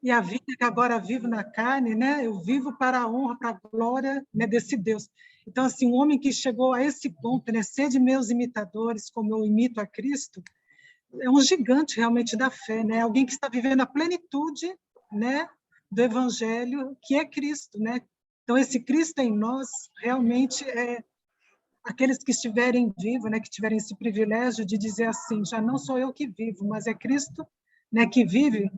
E a vida que agora vivo na carne, né? Eu vivo para a honra, para a glória, né, desse Deus. Então, assim, um homem que chegou a esse ponto, né, ser de meus imitadores, como eu imito a Cristo, é um gigante realmente da fé, né? Alguém que está vivendo a plenitude, né, do Evangelho, que é Cristo, né? Então, esse Cristo em nós realmente é aqueles que estiverem vivos, né, que tiverem esse privilégio de dizer assim: já não sou eu que vivo, mas é Cristo, né, que vive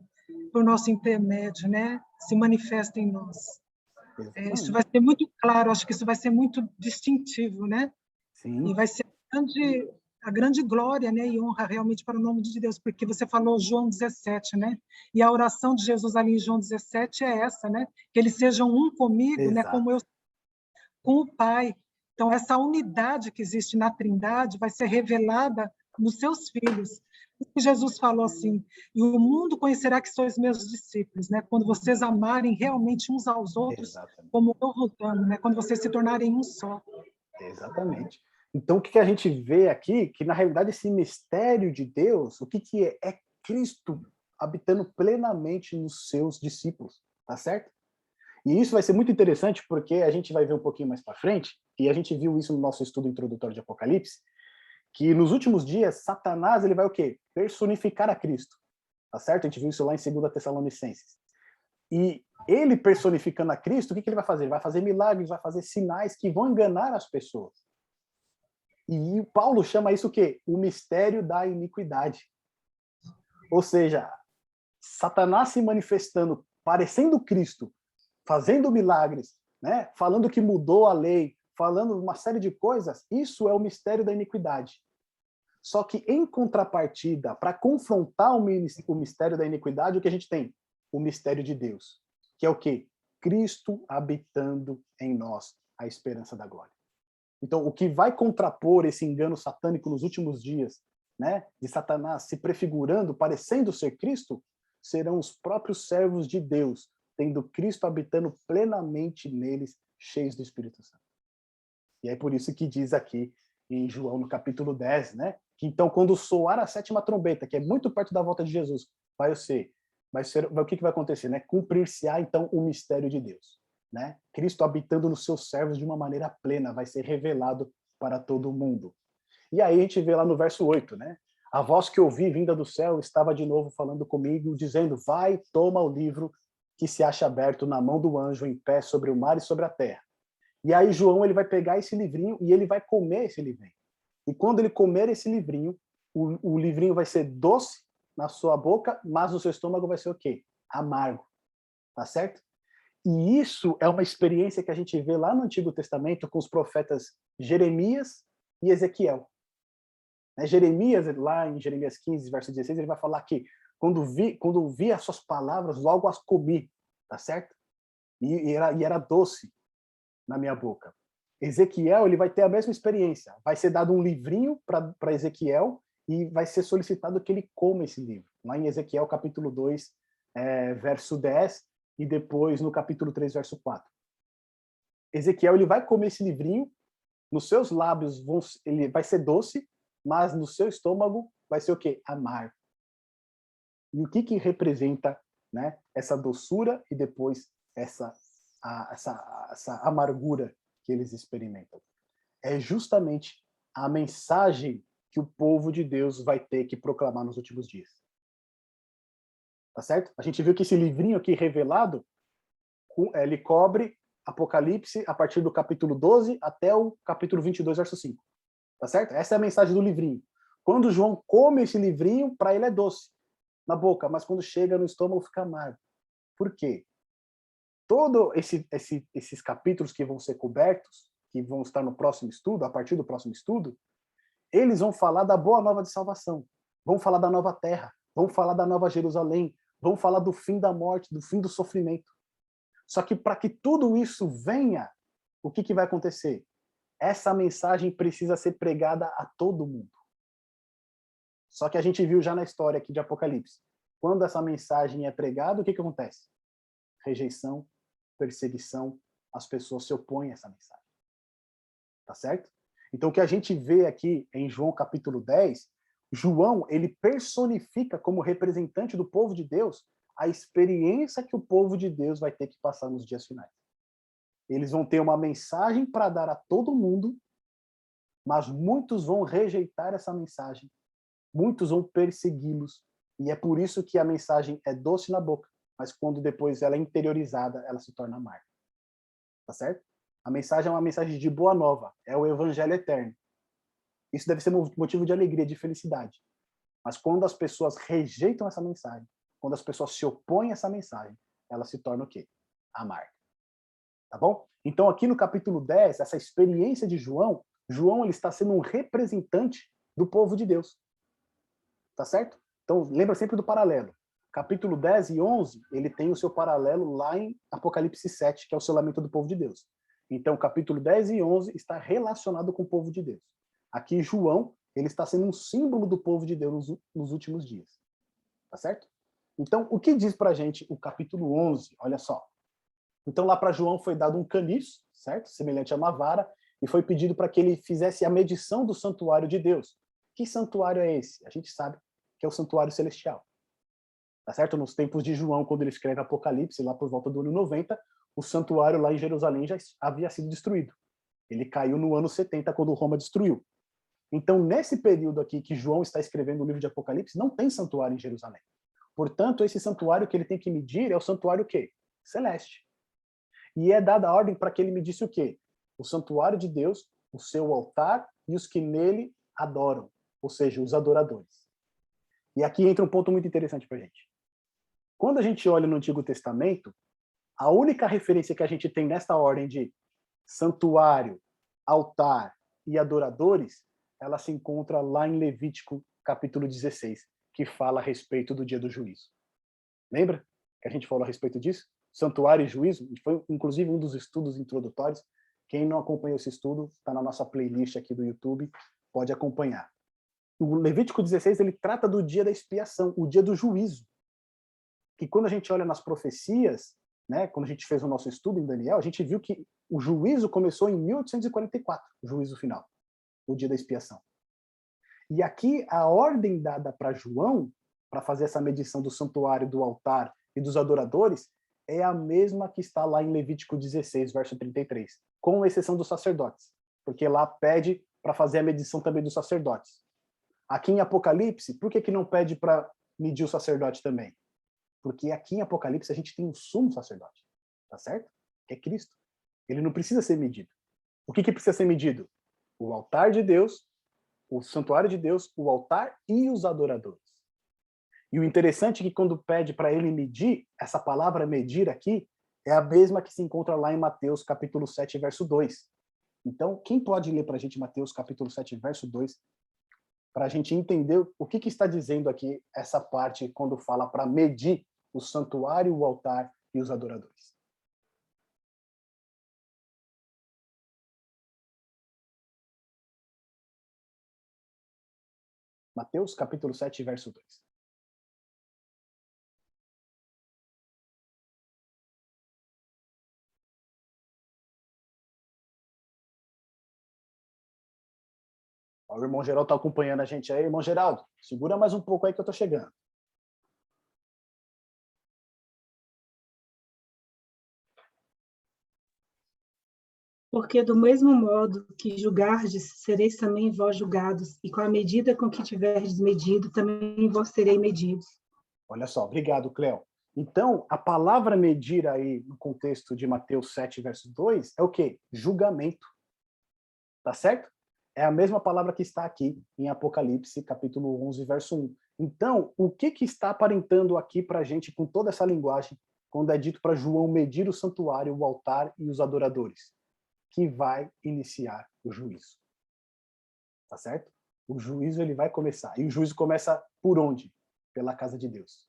por nosso intermédio, né, se manifesta em nós. Isso vai ser muito claro, acho que isso vai ser muito distintivo, né? Sim. E vai ser a grande glória, né, e honra realmente para o nome de Deus, porque você falou João 17, né? E a oração de Jesus ali em João 17 é essa, né? Que eles sejam um comigo, né, como eu com o Pai. Então, essa unidade que existe na Trindade vai ser revelada nos seus filhos. Jesus falou assim: e o mundo conhecerá que sois meus discípulos, né? Quando vocês amarem realmente uns aos outros, Exatamente. como eu vos amo, né? Quando vocês se tornarem um só. Exatamente. Então, o que a gente vê aqui, que na realidade esse mistério de Deus, o que é? É Cristo habitando plenamente nos seus discípulos, tá certo? E isso vai ser muito interessante porque a gente vai ver um pouquinho mais para frente, e a gente viu isso no nosso estudo introdutório de Apocalipse, que nos últimos dias, Satanás ele vai o quê? Personificar a Cristo, tá certo? A gente viu isso lá em 2 Tessalonicenses. E ele personificando a Cristo, o que ele vai fazer? Ele vai fazer milagres, vai fazer sinais que vão enganar as pessoas. E Paulo chama isso o quê? O mistério da iniquidade. Ou seja, Satanás se manifestando, parecendo Cristo, fazendo milagres, né? Falando que mudou a lei, falando uma série de coisas, isso é o mistério da iniquidade. Só que, em contrapartida, para confrontar o mistério da iniquidade, o que a gente tem? O mistério de Deus, que é o quê? Cristo habitando em nós, a esperança da glória. Então, o que vai contrapor esse engano satânico nos últimos dias, né, de Satanás se prefigurando, parecendo ser Cristo, serão os próprios servos de Deus, tendo Cristo habitando plenamente neles, cheios do Espírito Santo. E é por isso que diz aqui em João, no capítulo 10, né? Que então, quando soar a 7ª trombeta, que é muito perto da volta de Jesus, o que vai acontecer, né? Cumprir-se-á, então, o mistério de Deus, né? Cristo habitando nos seus servos de uma maneira plena, vai ser revelado para todo mundo. E aí a gente vê lá no verso 8, né? A voz que ouvi vinda do céu estava de novo falando comigo, dizendo: vai, toma o livro que se acha aberto na mão do anjo em pé sobre o mar e sobre a terra. E aí João ele vai pegar esse livrinho e ele vai comer esse livrinho. E quando ele comer esse livrinho, o livrinho vai ser doce na sua boca, mas no seu estômago vai ser o quê? Amargo. Tá certo? E isso é uma experiência que a gente vê lá no Antigo Testamento com os profetas Jeremias e Ezequiel. Jeremias, lá em Jeremias 15, verso 16, ele vai falar que quando vi as suas palavras, logo as comi, tá certo? E era doce na minha boca. Ezequiel, ele vai ter a mesma experiência. Vai ser dado um livrinho para Ezequiel e vai ser solicitado que ele coma esse livro. Lá em Ezequiel, capítulo 2, verso 10, e depois no capítulo 3, verso 4. Ezequiel, ele vai comer esse livrinho, nos seus lábios ele vai ser doce, mas no seu estômago vai ser o quê? Amargo. E o que representa, né, essa doçura e depois essa amargura que eles experimentam? É justamente a mensagem que o povo de Deus vai ter que proclamar nos últimos dias. Tá certo? A gente viu que esse livrinho aqui revelado, ele cobre Apocalipse a partir do capítulo 12 até o capítulo 22, verso 5. Tá certo? Essa é a mensagem do livrinho. Quando João come esse livrinho, para ele é doce na boca, mas quando chega no estômago fica amargo. Por quê? Todos esses capítulos que vão ser cobertos, que vão estar no próximo estudo, a partir do próximo estudo, eles vão falar da boa nova de salvação, vão falar da nova terra, vão falar da nova Jerusalém, vão falar do fim da morte, do fim do sofrimento. Só que para que tudo isso venha, o que vai acontecer? Essa mensagem precisa ser pregada a todo mundo. Só que a gente viu já na história aqui de Apocalipse, quando essa mensagem é pregada, o que acontece? Rejeição, perseguição, as pessoas se opõem a essa mensagem. Tá certo? Então o que a gente vê aqui em João capítulo 10, João, ele personifica como representante do povo de Deus a experiência que o povo de Deus vai ter que passar nos dias finais. Eles vão ter uma mensagem para dar a todo mundo, mas muitos vão rejeitar essa mensagem, muitos vão persegui-los, e é por isso que a mensagem é doce na boca, mas quando depois ela é interiorizada, ela se torna amarga. Tá certo? A mensagem é uma mensagem de boa nova, é o evangelho eterno. Isso deve ser motivo de alegria, de felicidade. Mas quando as pessoas rejeitam essa mensagem, quando as pessoas se opõem a essa mensagem, ela se torna o quê? Amarga. Tá bom? Então aqui no capítulo 10, essa experiência de João ele está sendo um representante do povo de Deus. Tá certo? Então lembra sempre do paralelo. Capítulo 10 e 11, ele tem o seu paralelo lá em Apocalipse 7, que é o seu lamento do povo de Deus. Então capítulo 10 e 11 está relacionado com o povo de Deus. Aqui João, ele está sendo um símbolo do povo de Deus nos últimos dias. Tá certo? Então, o que diz pra gente o capítulo 11? Olha só. Então, lá para João foi dado um caniço, certo? Semelhante a uma vara, e foi pedido para que ele fizesse a medição do santuário de Deus. Que santuário é esse? A gente sabe que é o santuário celestial. Tá certo? Nos tempos de João, quando ele escreve Apocalipse, lá por volta do ano 90, o santuário lá em Jerusalém já havia sido destruído. Ele caiu no ano 70, quando Roma destruiu. Então, nesse período aqui que João está escrevendo o livro de Apocalipse, não tem santuário em Jerusalém. Portanto, esse santuário que ele tem que medir é o santuário o quê? Celeste. E é dada a ordem para que ele medisse o quê? O santuário de Deus, o seu altar e os que nele adoram, ou seja, os adoradores. E aqui entra um ponto muito interessante para a gente. Quando a gente olha no Antigo Testamento, a única referência que a gente tem nesta ordem de santuário, altar e adoradores, ela se encontra lá em Levítico, capítulo 16, que fala a respeito do dia do juízo. Lembra que a gente falou a respeito disso? Santuário e juízo, foi inclusive um dos estudos introdutórios. Quem não acompanhou esse estudo, está na nossa playlist aqui do YouTube, pode acompanhar. O Levítico 16, ele trata do dia da expiação, o dia do juízo. Que quando a gente olha nas profecias, né, quando a gente fez o nosso estudo em Daniel, a gente viu que o juízo começou em 1844, o juízo final, o dia da expiação. E aqui a ordem dada para João, para fazer essa medição do santuário, do altar e dos adoradores, é a mesma que está lá em Levítico 16, verso 33, com exceção dos sacerdotes, porque lá pede para fazer a medição também dos sacerdotes. Aqui em Apocalipse, por que não pede para medir o sacerdote também? Porque aqui em Apocalipse a gente tem um sumo sacerdote, tá certo? Que é Cristo. Ele não precisa ser medido. O que precisa ser medido? O altar de Deus, o santuário de Deus, o altar e os adoradores. E o interessante é que quando pede para ele medir, essa palavra medir aqui é a mesma que se encontra lá em Mateus capítulo 7, verso 2. Então, quem pode ler para a gente Mateus capítulo 7, verso 2, para a gente entender o que está dizendo aqui essa parte quando fala para medir o santuário, o altar e os adoradores. Mateus capítulo 7, verso 2. O irmão Geraldo está acompanhando a gente aí. Irmão Geraldo, segura mais um pouco aí que eu estou chegando. Porque do mesmo modo que julgardes, sereis também vós julgados, e com a medida com que tiverdes medido, também vós serei medidos. Olha só, obrigado, Cléo. Então, a palavra medir aí, no contexto de Mateus 7, verso 2, é o quê? Julgamento. Tá certo? É a mesma palavra que está aqui em Apocalipse, capítulo 11, verso 1. Então, o que está aparentando aqui para a gente com toda essa linguagem, quando é dito para João medir o santuário, o altar e os adoradores? Que vai iniciar o juízo. Tá certo? O juízo ele vai começar. E o juízo começa por onde? Pela casa de Deus.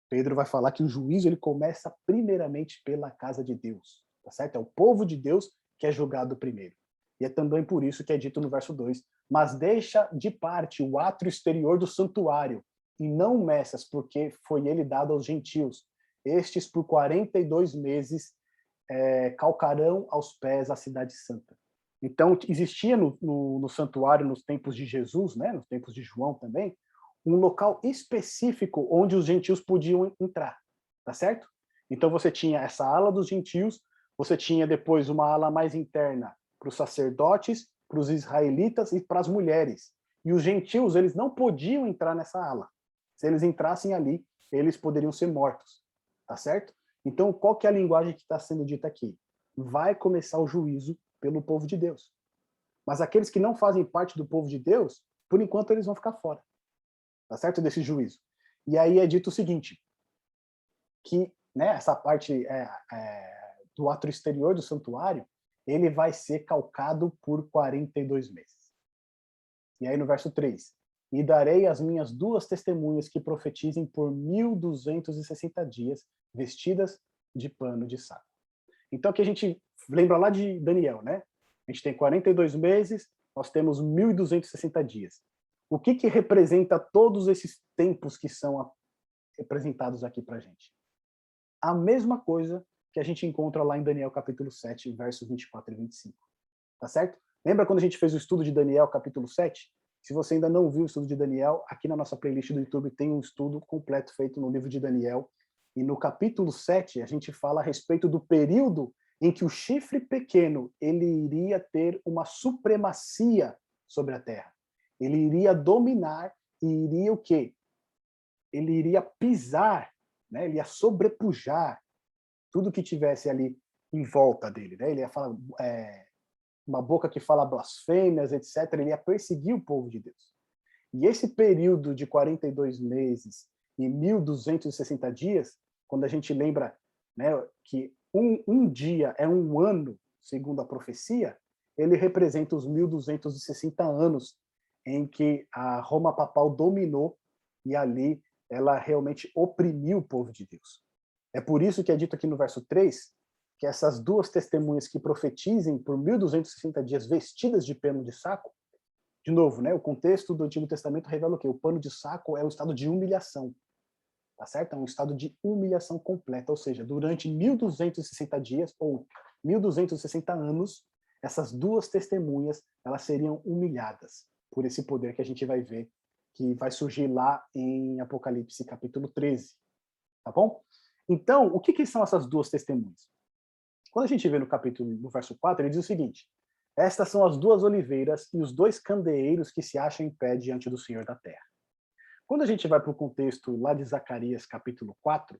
Pedro vai falar que o juízo ele começa primeiramente pela casa de Deus. Tá certo? É o povo de Deus que é julgado primeiro. E é também por isso que é dito no verso 2, mas deixa de parte o átrio exterior do santuário, e não meças, porque foi ele dado aos gentios. Estes por 42 meses calcarão aos pés a cidade santa. Então, existia no santuário, nos tempos de Jesus, né, nos tempos de João também, um local específico onde os gentios podiam entrar, tá certo? Então, você tinha essa ala dos gentios, você tinha depois uma ala mais interna para os sacerdotes, para os israelitas e para as mulheres. E os gentios, eles não podiam entrar nessa ala. Se eles entrassem ali, eles poderiam ser mortos, tá certo? Então, qual que é a linguagem que está sendo dita aqui? Vai começar o juízo pelo povo de Deus. Mas aqueles que não fazem parte do povo de Deus, por enquanto eles vão ficar fora. Tá certo? Desse juízo. E aí é dito o seguinte, que né, essa parte do átrio exterior do santuário, ele vai ser calcado por 42 meses. E aí no verso 3, e darei as minhas 2 testemunhas que profetizem por 1260 dias, vestidas de pano de saco. Então aqui a gente lembra lá de Daniel, né? A gente tem 42 meses, nós temos 1260 dias. O que representa todos esses tempos que são representados aqui para a gente? A mesma coisa que a gente encontra lá em Daniel capítulo 7, versos 24 e 25. Tá certo? Lembra quando a gente fez o estudo de Daniel capítulo 7? Se você ainda não viu o estudo de Daniel, aqui na nossa playlist do YouTube tem um estudo completo feito no livro de Daniel. E no capítulo 7, a gente fala a respeito do período em que o chifre pequeno ele iria ter uma supremacia sobre a terra. Ele iria dominar e iria o quê? Ele iria pisar, né? Ele ia sobrepujar tudo que tivesse ali em volta dele. Né? Ele ia falar uma boca que fala blasfêmias, etc. Ele ia perseguir o povo de Deus. E esse período de 42 meses e 1260 dias, quando a gente lembra, né, que um dia é um ano, segundo a profecia, ele representa os 1260 anos em que a Roma papal dominou e ali ela realmente oprimiu o povo de Deus. É por isso que é dito aqui no verso 3 que essas 2 testemunhas que profetizem por 1260 dias vestidas de pano de saco, de novo, né, o contexto do Antigo Testamento revela o quê? O pano de saco é o estado de humilhação, tá certo? É um estado de humilhação completa, ou seja, durante 1260 dias ou 1260 anos, essas duas testemunhas, elas seriam humilhadas por esse poder que a gente vai ver, que vai surgir lá em Apocalipse capítulo 13, tá bom? Então, o que são essas duas testemunhas? Quando a gente vê no verso 4, ele diz o seguinte: estas são as duas oliveiras e os dois candeeiros que se acham em pé diante do Senhor da terra. Quando a gente vai para o contexto lá de Zacarias capítulo 4,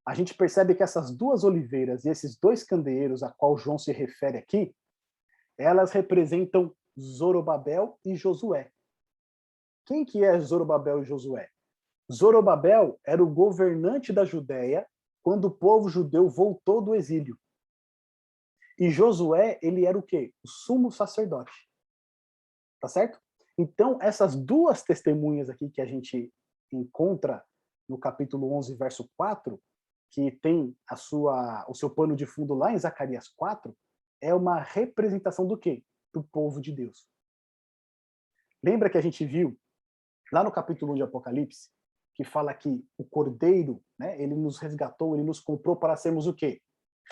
a gente percebe que essas duas oliveiras e esses dois candeeiros a qual João se refere aqui, elas representam Zorobabel e Josué. Quem que é Zorobabel e Josué? Zorobabel era o governante da Judéia quando o povo judeu voltou do exílio. E Josué, ele era o quê? O sumo sacerdote. Tá certo? Então, essas duas testemunhas aqui que a gente encontra no capítulo 11, verso 4, que tem o seu pano de fundo lá em Zacarias 4, é uma representação do quê? Do povo de Deus. Lembra que a gente viu lá no capítulo 1 de Apocalipse, que fala que o Cordeiro, né, ele nos resgatou, ele nos comprou para sermos o quê?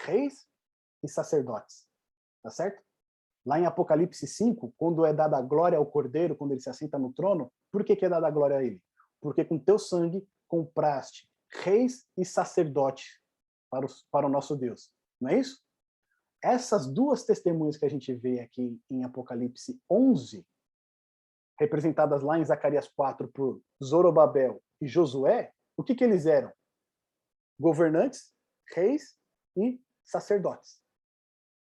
Reis e sacerdotes. Tá certo? Lá em Apocalipse 5, quando é dada a glória ao Cordeiro, quando ele se assenta no trono, por que é dada a glória a ele? Porque com teu sangue compraste reis e sacerdotes para o nosso Deus. Não é isso? Essas duas testemunhas que a gente vê aqui em Apocalipse 11, representadas lá em Zacarias 4 por Zorobabel e Josué, o que eles eram? Governantes, reis e sacerdotes.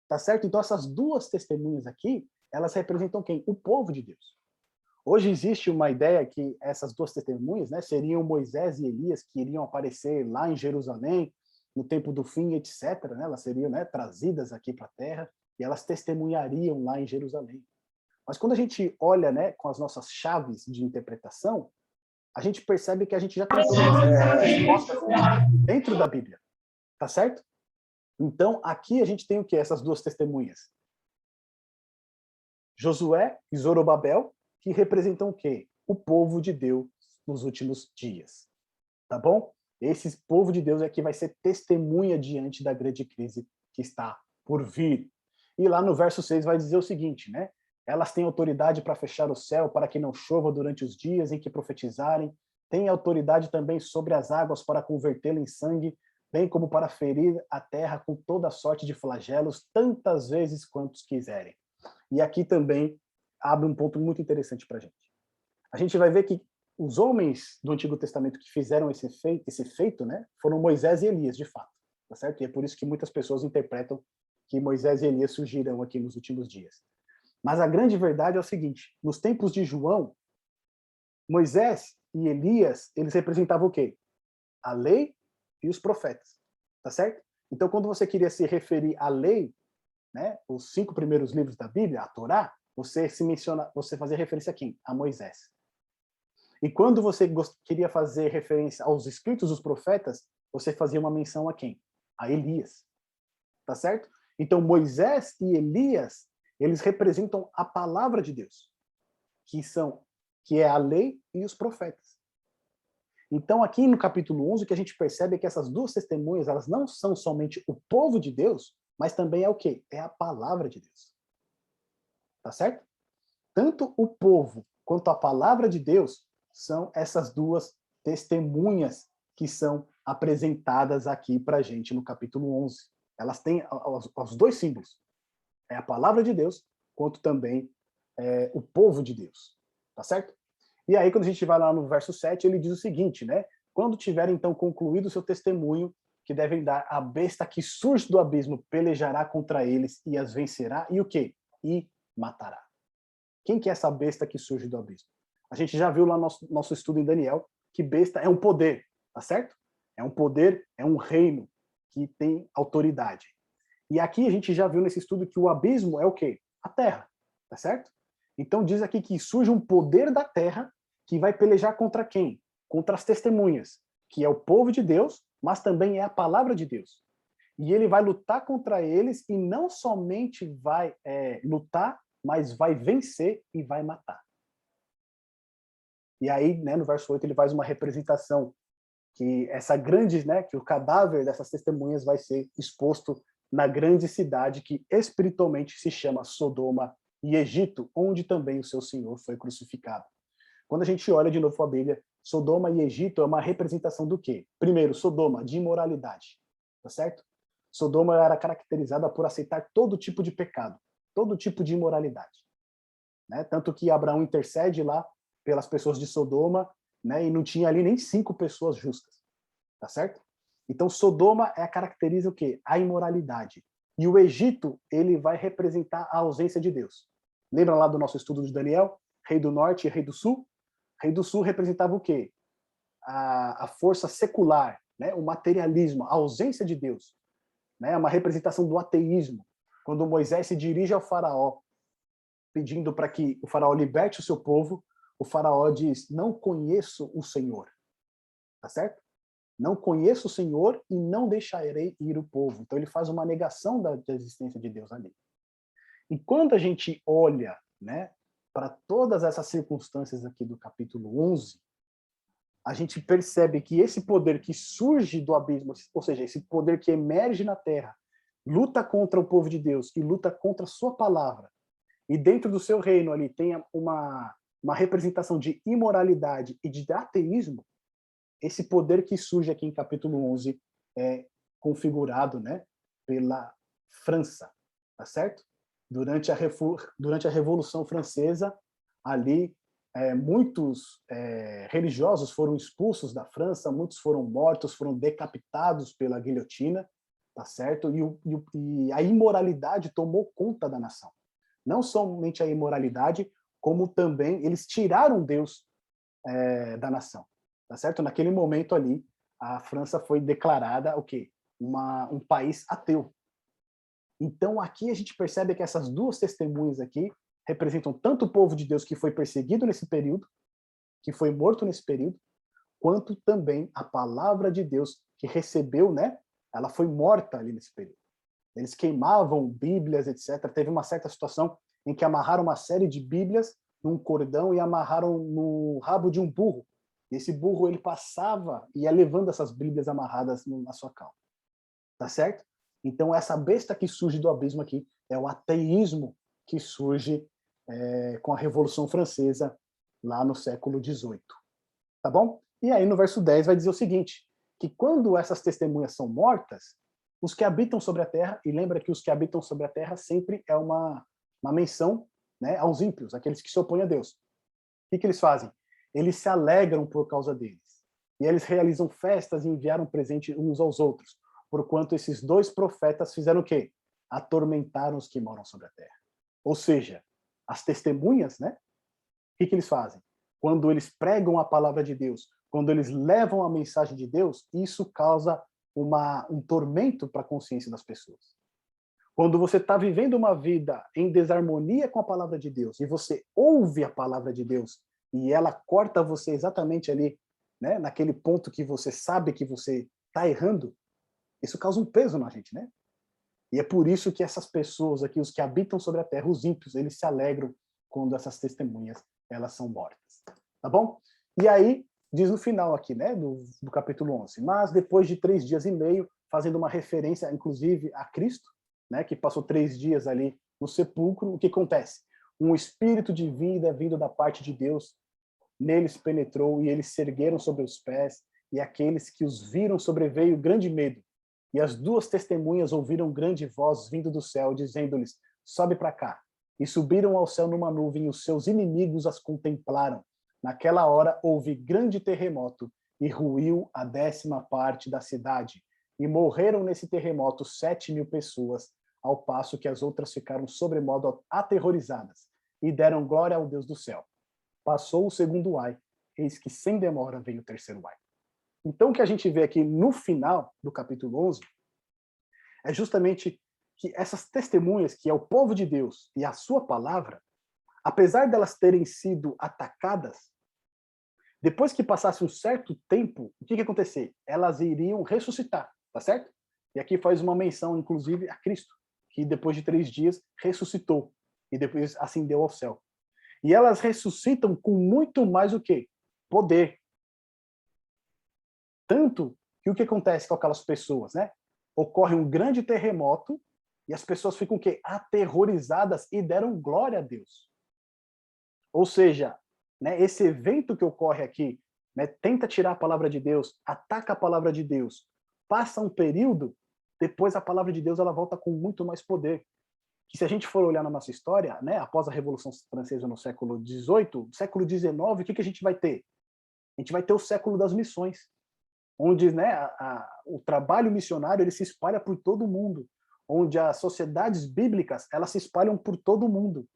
Tá certo? Então essas duas testemunhas aqui, elas representam quem? O povo de Deus. Hoje existe uma ideia que essas duas testemunhas, né, seriam Moisés e Elias, que iriam aparecer lá em Jerusalém, no tempo do fim, etc. Né? Elas seriam, né, trazidas aqui para a Terra e elas testemunhariam lá em Jerusalém. Mas quando a gente olha, né, com as nossas chaves de interpretação, a gente percebe que a gente já tem todas essas respostas dentro da Bíblia. Tá certo? Então, aqui a gente tem o quê? Essas duas testemunhas. Josué e Zorobabel, que representam o quê? O povo de Deus nos últimos dias. Tá bom? Esse povo de Deus é que vai ser testemunha diante da grande crise que está por vir. E lá no verso 6 vai dizer o seguinte, né? Elas têm autoridade para fechar o céu, para que não chova durante os dias em que profetizarem. Têm autoridade também sobre as águas para convertê-lo em sangue, bem como para ferir a terra com toda sorte de flagelos, tantas vezes quantos quiserem. E aqui também abre um ponto muito interessante para a gente. A gente vai ver que os homens do Antigo Testamento que fizeram esse feito, né, foram Moisés e Elias, de fato. Tá certo? E é por isso que muitas pessoas interpretam que Moisés e Elias surgirão aqui nos últimos dias. Mas a grande verdade é o seguinte: nos tempos de João, Moisés e Elias, eles representavam o quê? A lei e os profetas, tá certo? Então, quando você queria se referir à lei, né, os 5 primeiros livros da Bíblia, a Torá, você fazia referência a quem? A Moisés. E quando você queria fazer referência aos escritos dos profetas, você fazia uma menção a quem? A Elias, tá certo? Então, Moisés e Elias, eles representam a palavra de Deus, que é a lei e os profetas. Então, aqui no capítulo 11, o que a gente percebe é que essas duas testemunhas, elas não são somente o povo de Deus, mas também é o quê? É a palavra de Deus. Tá certo? Tanto o povo quanto a palavra de Deus são essas duas testemunhas que são apresentadas aqui para a gente no capítulo 11. Elas têm os dois símbolos. É a palavra de Deus, quanto também o povo de Deus. Tá certo? E aí, quando a gente vai lá no verso 7, ele diz o seguinte, né? Quando tiver, então, concluído o seu testemunho, que devem dar, a besta que surge do abismo pelejará contra eles e as vencerá, e o quê? E matará. Quem que é essa besta que surge do abismo? A gente já viu lá no nosso estudo em Daniel que besta é um poder, tá certo? É um poder, é um reino que tem autoridade. E aqui a gente já viu nesse estudo que o abismo é o quê? A terra, tá certo? Então diz aqui que surge um poder da terra que vai pelejar contra quem? Contra as testemunhas, que é o povo de Deus, mas também é a palavra de Deus. E ele vai lutar contra eles e não somente vai lutar, mas vai vencer e vai matar. E aí, né, no verso 8, ele faz uma representação que essa grande, né, que o cadáver dessas testemunhas vai ser exposto na grande cidade que espiritualmente se chama Sodoma e Egito, onde também o seu Senhor foi crucificado. Quando a gente olha de novo a Bíblia, Sodoma e Egito é uma representação do quê? Primeiro, Sodoma, de imoralidade, tá certo? Sodoma era caracterizada por aceitar todo tipo de pecado, todo tipo de imoralidade, né? Tanto que Abraão intercede lá pelas pessoas de Sodoma, né? E não tinha ali nem 5 pessoas justas, tá certo? Então Sodoma caracteriza o quê? A imoralidade. E o Egito, ele vai representar a ausência de Deus. Lembra lá do nosso estudo de Daniel? Rei do Norte e Rei do Sul? Rei do Sul representava o quê? A força secular, né? O materialismo, a ausência de Deus, né? Uma representação do ateísmo. Quando Moisés se dirige ao faraó, pedindo para que o faraó liberte o seu povo, o faraó diz: não conheço o Senhor. Tá certo? Não conheço o Senhor e não deixarei ir o povo. Então ele faz uma negação da existência de Deus ali. E quando a gente olha, né, para todas essas circunstâncias aqui do capítulo 11, a gente percebe que esse poder que surge do abismo, ou seja, esse poder que emerge na terra, luta contra o povo de Deus e luta contra a sua palavra, e dentro do seu reino ali tem uma representação de imoralidade e de ateísmo, esse poder que surge aqui em capítulo 11 é configurado, né, pela França, tá certo? Durante a Revolução Francesa, ali, muitos religiosos foram expulsos da França, muitos foram mortos, foram decapitados pela guilhotina, tá certo? E a imoralidade tomou conta da nação. Não somente a imoralidade, como também eles tiraram Deus da nação. Tá certo? Naquele momento ali, a França foi declarada o quê? Um país ateu. Então aqui a gente percebe que essas duas testemunhas aqui representam tanto o povo de Deus que foi perseguido nesse período, que foi morto nesse período, quanto também a palavra de Deus que recebeu, né? Ela foi morta ali nesse período. Eles queimavam Bíblias, etc. Teve uma certa situação em que amarraram uma série de Bíblias num cordão e amarraram no rabo de um burro. Esse burro, ele passava e ia levando essas Bíblias amarradas na sua cauda. Tá certo? Então, essa besta que surge do abismo aqui é o ateísmo que surge com a Revolução Francesa, lá no século XVIII. Tá bom? E aí, no verso 10, vai dizer o seguinte, que quando essas testemunhas são mortas, os que habitam sobre a terra, e lembra que os que habitam sobre a terra sempre é uma menção, né, aos ímpios, aqueles que se opõem a Deus. O que eles fazem? Eles se alegram por causa deles. E eles realizam festas e enviaram presente uns aos outros, porquanto esses 2 profetas fizeram o quê? Atormentaram os que moram sobre a terra. Ou seja, as testemunhas, né? O que eles fazem? Quando eles pregam a palavra de Deus, quando eles levam a mensagem de Deus, isso causa um tormento para a consciência das pessoas. Quando você está vivendo uma vida em desarmonia com a palavra de Deus, e você ouve a palavra de Deus, e ela corta você exatamente ali, né, naquele ponto que você sabe que você está errando, isso causa um peso na gente, né? E é por isso que essas pessoas aqui, os que habitam sobre a terra, os ímpios, eles se alegram quando essas testemunhas, elas são mortas. Tá bom? E aí, diz no final aqui, né, do capítulo 11, mas depois de 3 dias e meio, fazendo uma referência, inclusive, a Cristo, né, que passou 3 dias ali no sepulcro, o que acontece? Um espírito de vida vindo da parte de Deus neles penetrou, e eles se ergueram sobre os pés, e aqueles que os viram sobreveio grande medo. E as 2 testemunhas ouviram grande voz vindo do céu, dizendo-lhes: sobe para cá. E subiram ao céu numa nuvem, e os seus inimigos as contemplaram. Naquela hora houve grande terremoto, e ruiu a 10ª parte da cidade. E morreram nesse terremoto 7.000 pessoas, ao passo que as outras ficaram sobremodo aterrorizadas, e deram glória ao Deus do céu. Passou o 2º ai, eis que sem demora veio o 3º ai. Então, o que a gente vê aqui no final do capítulo 11 é justamente que essas testemunhas, que é o povo de Deus e a sua palavra, apesar delas terem sido atacadas, depois que passasse um certo tempo, o que ia acontecer? Elas iriam ressuscitar, tá certo? E aqui faz uma menção, inclusive, a Cristo, que depois de 3 dias ressuscitou e depois ascendeu ao céu. E elas ressuscitam com muito mais o quê? Poder. Tanto que o que acontece com aquelas pessoas, né? Ocorre um grande terremoto e as pessoas ficam o quê? Aterrorizadas e deram glória a Deus. Ou seja, né, esse evento que ocorre aqui, né, tenta tirar a palavra de Deus, ataca a palavra de Deus, passa um período, depois a palavra de Deus ela volta com muito mais poder. Que se a gente for olhar na nossa história, né, após a Revolução Francesa no século XVIII, século XIX, o que a gente vai ter? A gente vai ter o século das missões, onde, né, o trabalho missionário ele se espalha por todo o mundo, onde as sociedades bíblicas elas se espalham por todo o mundo.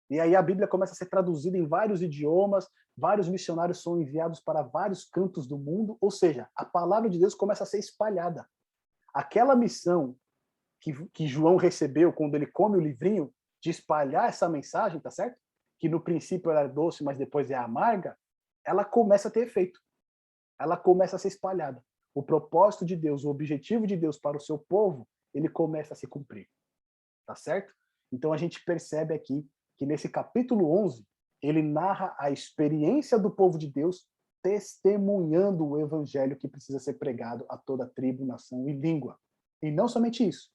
E aí a Bíblia começa a ser traduzida em vários idiomas, vários missionários são enviados para vários cantos do mundo, ou seja, a palavra de Deus começa a ser espalhada. Aquela missão que João recebeu quando ele come o livrinho, de espalhar essa mensagem, tá certo? Que no princípio era doce, mas depois é amarga, ela começa a ter efeito. Ela começa a ser espalhada. O propósito de Deus, o objetivo de Deus para o seu povo, ele começa a se cumprir. Tá certo? Então a gente percebe aqui que nesse capítulo 11, ele narra a experiência do povo de Deus testemunhando o evangelho que precisa ser pregado a toda tribo, nação e língua. E não somente isso,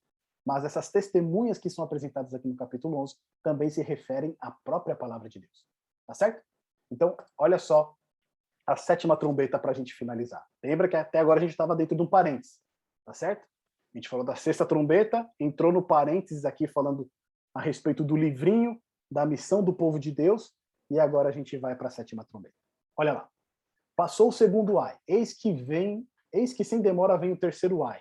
mas essas testemunhas que são apresentadas aqui no capítulo 11 também se referem à própria palavra de Deus. Tá certo? Então, olha só a 7ª trombeta para a gente finalizar. Lembra que até agora a gente estava dentro de um parênteses, tá certo? A gente falou da 6ª trombeta, entrou no parênteses aqui falando a respeito do livrinho, da missão do povo de Deus, e agora a gente vai para a 7ª trombeta. Olha lá. Passou o 2º ai, eis que sem demora vem o 3º ai.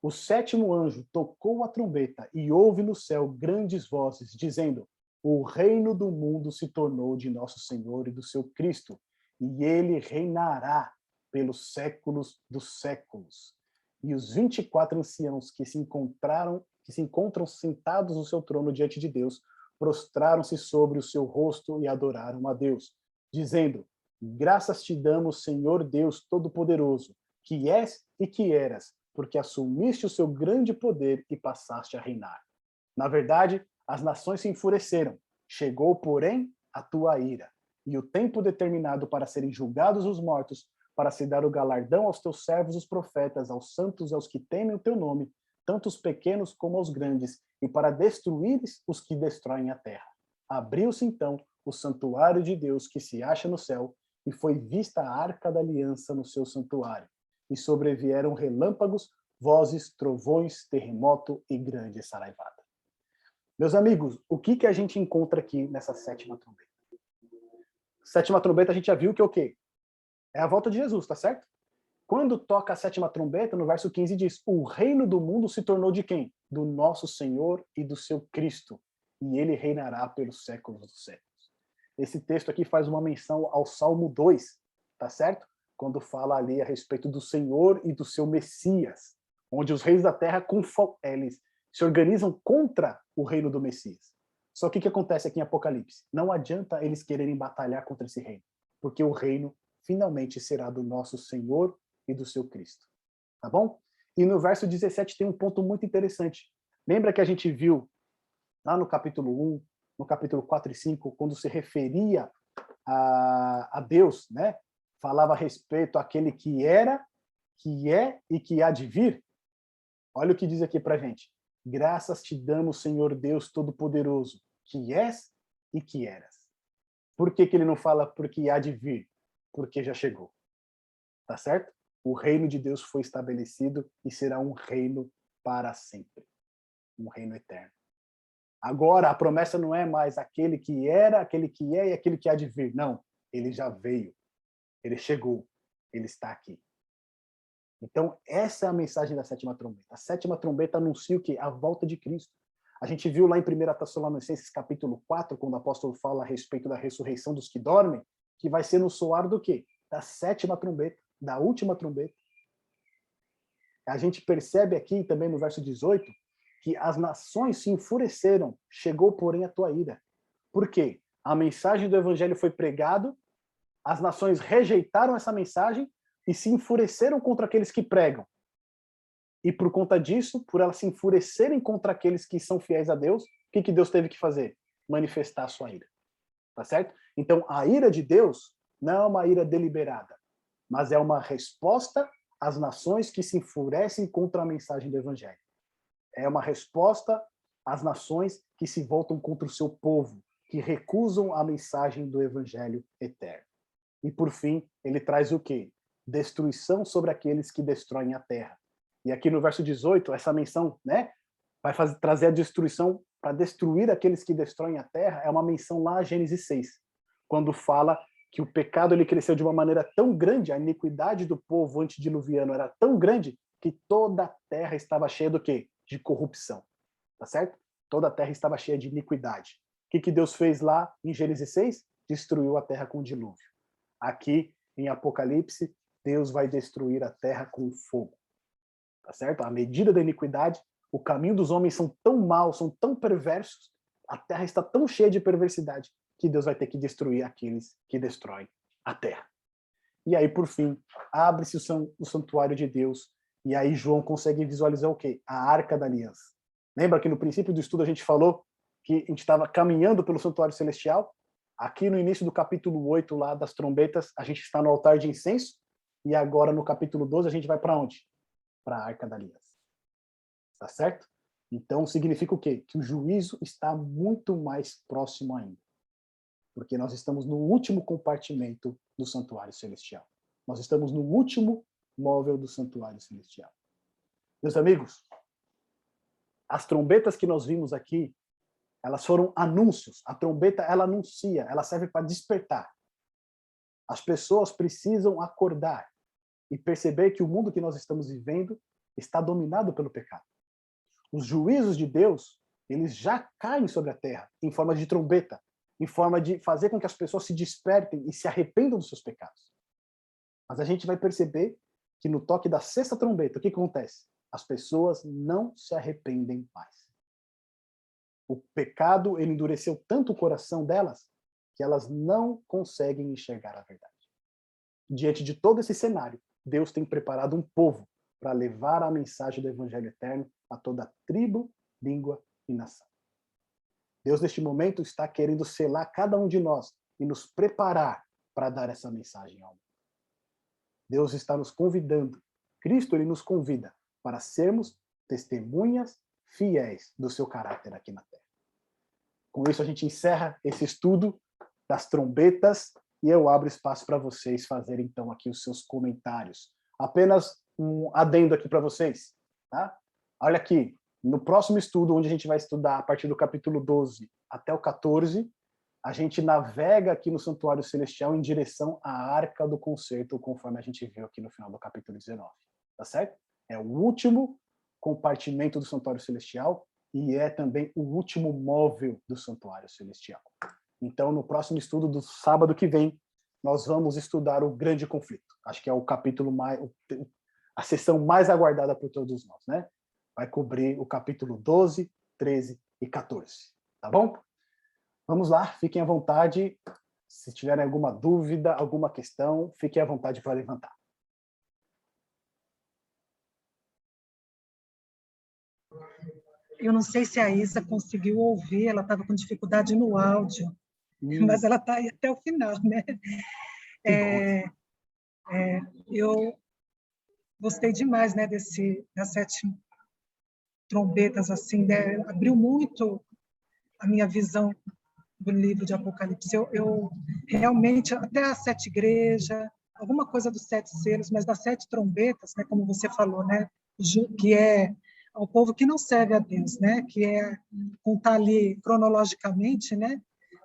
O 7º anjo tocou a trombeta e houve no céu grandes vozes, dizendo: o reino do mundo se tornou de nosso Senhor e do seu Cristo, e ele reinará pelos séculos dos séculos. E os 24 anciãos que se encontram sentados no seu trono diante de Deus, prostraram-se sobre o seu rosto e adoraram a Deus, dizendo: graças te damos, Senhor Deus Todo-Poderoso, que és e que eras, porque assumiste o seu grande poder e passaste a reinar. Na verdade, as nações se enfureceram, chegou, porém, a tua ira, e o tempo determinado para serem julgados os mortos, para se dar o galardão aos teus servos os profetas, aos santos e aos que temem o teu nome, tanto os pequenos como os grandes, e para destruires os que destroem a terra. Abriu-se então o santuário de Deus que se acha no céu, e foi vista a arca da aliança no seu santuário. E sobrevieram relâmpagos, vozes, trovões, terremoto e grande saraivada. Meus amigos, o que a gente encontra aqui nessa 7ª trombeta? 7ª trombeta a gente já viu que é o quê? É a volta de Jesus, tá certo? Quando toca a 7ª trombeta, no verso 15 diz: o reino do mundo se tornou de quem? Do nosso Senhor e do seu Cristo, e ele reinará pelos séculos dos séculos. Esse texto aqui faz uma menção ao Salmo 2, tá certo? Quando fala ali a respeito do Senhor e do seu Messias, onde os reis da terra eles se organizam contra o reino do Messias. Só que o que acontece aqui em Apocalipse? Não adianta eles quererem batalhar contra esse reino, porque o reino finalmente será do nosso Senhor e do seu Cristo. Tá bom? E no verso 17 tem um ponto muito interessante. Lembra que a gente viu lá no capítulo 1, no capítulo 4 e 5, quando se referia a Deus, né? Falava a respeito àquele que era, que é e que há de vir. Olha o que diz aqui pra gente. Graças te damos, Senhor Deus Todo-Poderoso, que és e que eras. Por que ele não fala porque há de vir? Porque já chegou. Tá certo? O reino de Deus foi estabelecido e será um reino para sempre. Um reino eterno. Agora, a promessa não é mais aquele que era, aquele que é e aquele que há de vir. Não. Ele já veio. Ele chegou. Ele está aqui. Então, essa é a mensagem da 7ª trombeta. A 7ª trombeta anuncia o quê? A volta de Cristo. A gente viu lá em 1 Tessalonicenses capítulo 4, quando o apóstolo fala a respeito da ressurreição dos que dormem, que vai ser no soar do quê? Da 7ª trombeta, da última trombeta. A gente percebe aqui também no verso 18 que as nações se enfureceram, chegou, porém, a tua ira. Por quê? A mensagem do evangelho foi pregada, as nações rejeitaram essa mensagem e se enfureceram contra aqueles que pregam. E por conta disso, por elas se enfurecerem contra aqueles que são fiéis a Deus, o que Deus teve que fazer? Manifestar a sua ira. Tá certo? Então, a ira de Deus não é uma ira deliberada, mas é uma resposta às nações que se enfurecem contra a mensagem do evangelho. É uma resposta às nações que se voltam contra o seu povo, que recusam a mensagem do evangelho eterno. E por fim, ele traz o quê? Destruição sobre aqueles que destroem a terra. E aqui no verso 18, essa menção, né, vai trazer a destruição para destruir aqueles que destroem a terra, é uma menção lá a Gênesis 6, quando fala que o pecado ele cresceu de uma maneira tão grande, a iniquidade do povo antediluviano era tão grande que toda a terra estava cheia do quê? De corrupção. Tá certo? Toda a terra estava cheia de iniquidade. O que Deus fez lá em Gênesis 6? Destruiu a terra com o dilúvio. Aqui em Apocalipse, Deus vai destruir a terra com fogo. Tá certo? À medida da iniquidade, o caminho dos homens são tão maus, são tão perversos, a terra está tão cheia de perversidade que Deus vai ter que destruir aqueles que destroem a terra. E aí, por fim, abre-se o santuário de Deus, e aí João consegue visualizar o quê? A Arca da Aliança. Lembra que no princípio do estudo a gente falou que a gente estava caminhando pelo santuário celestial? Aqui no início do capítulo 8, lá das trombetas, a gente está no altar de incenso, e agora no capítulo 12 a gente vai para onde? Para a Arca da Aliança. Tá certo? Então significa o quê? Que o juízo está muito mais próximo ainda. Porque nós estamos no último compartimento do santuário celestial. Nós estamos no último móvel do santuário celestial. Meus amigos, as trombetas que nós vimos aqui, elas foram anúncios. A trombeta, ela anuncia, ela serve para despertar. As pessoas precisam acordar e perceber que o mundo que nós estamos vivendo está dominado pelo pecado. Os juízos de Deus, eles já caem sobre a terra em forma de trombeta, em forma de fazer com que as pessoas se despertem e se arrependam dos seus pecados. Mas a gente vai perceber que no toque da sexta trombeta, o que acontece? As pessoas não se arrependem mais. O pecado, ele endureceu tanto o coração delas que elas não conseguem enxergar a verdade. Diante de todo esse cenário, Deus tem preparado um povo para levar a mensagem do Evangelho Eterno a toda tribo, língua e nação. Deus, neste momento, está querendo selar cada um de nós e nos preparar para dar essa mensagem ao mundo. Deus está nos convidando. Cristo, ele nos convida para sermos testemunhas fiéis do seu caráter aqui na Terra. Com isso, a gente encerra esse estudo das trombetas e eu abro espaço para vocês fazerem, então, aqui os seus comentários. Apenas um adendo aqui para vocês, tá? Olha aqui, no próximo estudo, onde a gente vai estudar a partir do capítulo 12 até o 14, a gente navega aqui no Santuário Celestial em direção à Arca do Concerto, conforme a gente viu aqui no final do capítulo 19. Tá certo? É o último compartimento do Santuário Celestial e é também o último móvel do Santuário Celestial. Então, no próximo estudo do sábado que vem, nós vamos estudar o Grande Conflito. Acho que é o capítulo mais... a sessão mais aguardada por todos nós, né? Vai cobrir o capítulo 12, 13 e 14. Tá bom? Vamos lá, fiquem à vontade. Se tiverem alguma dúvida, alguma questão, fiquem à vontade para levantar. Eu não sei se a Isa conseguiu ouvir, ela estava com dificuldade no áudio, mas ela está aí até o final, né? Eu gostei demais, né, das 7 trombetas, assim, né? Abriu muito a minha visão do livro de Apocalipse. Eu realmente, até as 7 igrejas, alguma coisa dos 7 selos, mas das 7 trombetas, né, como você falou, né, que é ao povo que não serve a Deus, né, que é contar ali cronologicamente, né,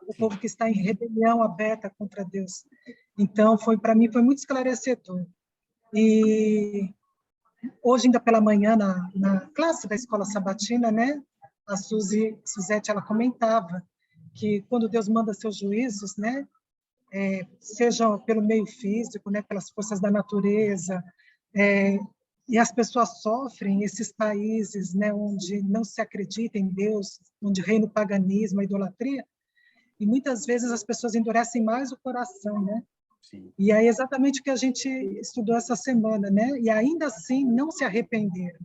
o povo que está em rebelião aberta contra Deus. Então, para mim, foi muito esclarecedor. E hoje, ainda pela manhã, na classe da escola sabatina, né, a Suzete, ela comentava que quando Deus manda seus juízos, né, sejam pelo meio físico, né, pelas forças da natureza, e as pessoas sofrem, esses países, né, onde não se acredita em Deus, onde reina o paganismo, a idolatria, e muitas vezes as pessoas endurecem mais o coração, né? Sim. E aí exatamente o que a gente estudou essa semana, né? E ainda assim não se arrependeram.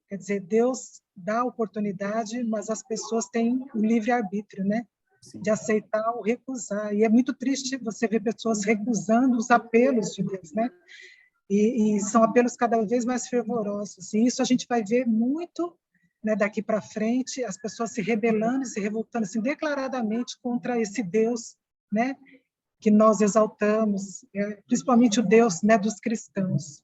Quer dizer, Deus dá oportunidade, mas as pessoas têm o livre-arbítrio, né? Sim. De aceitar ou recusar. E é muito triste você ver pessoas recusando os apelos de Deus, né? e são apelos cada vez mais fervorosos. E isso a gente vai ver muito, né, daqui para frente, as pessoas se rebelando, se revoltando assim, declaradamente contra esse Deus, né, que nós exaltamos, principalmente o Deus, né, dos cristãos.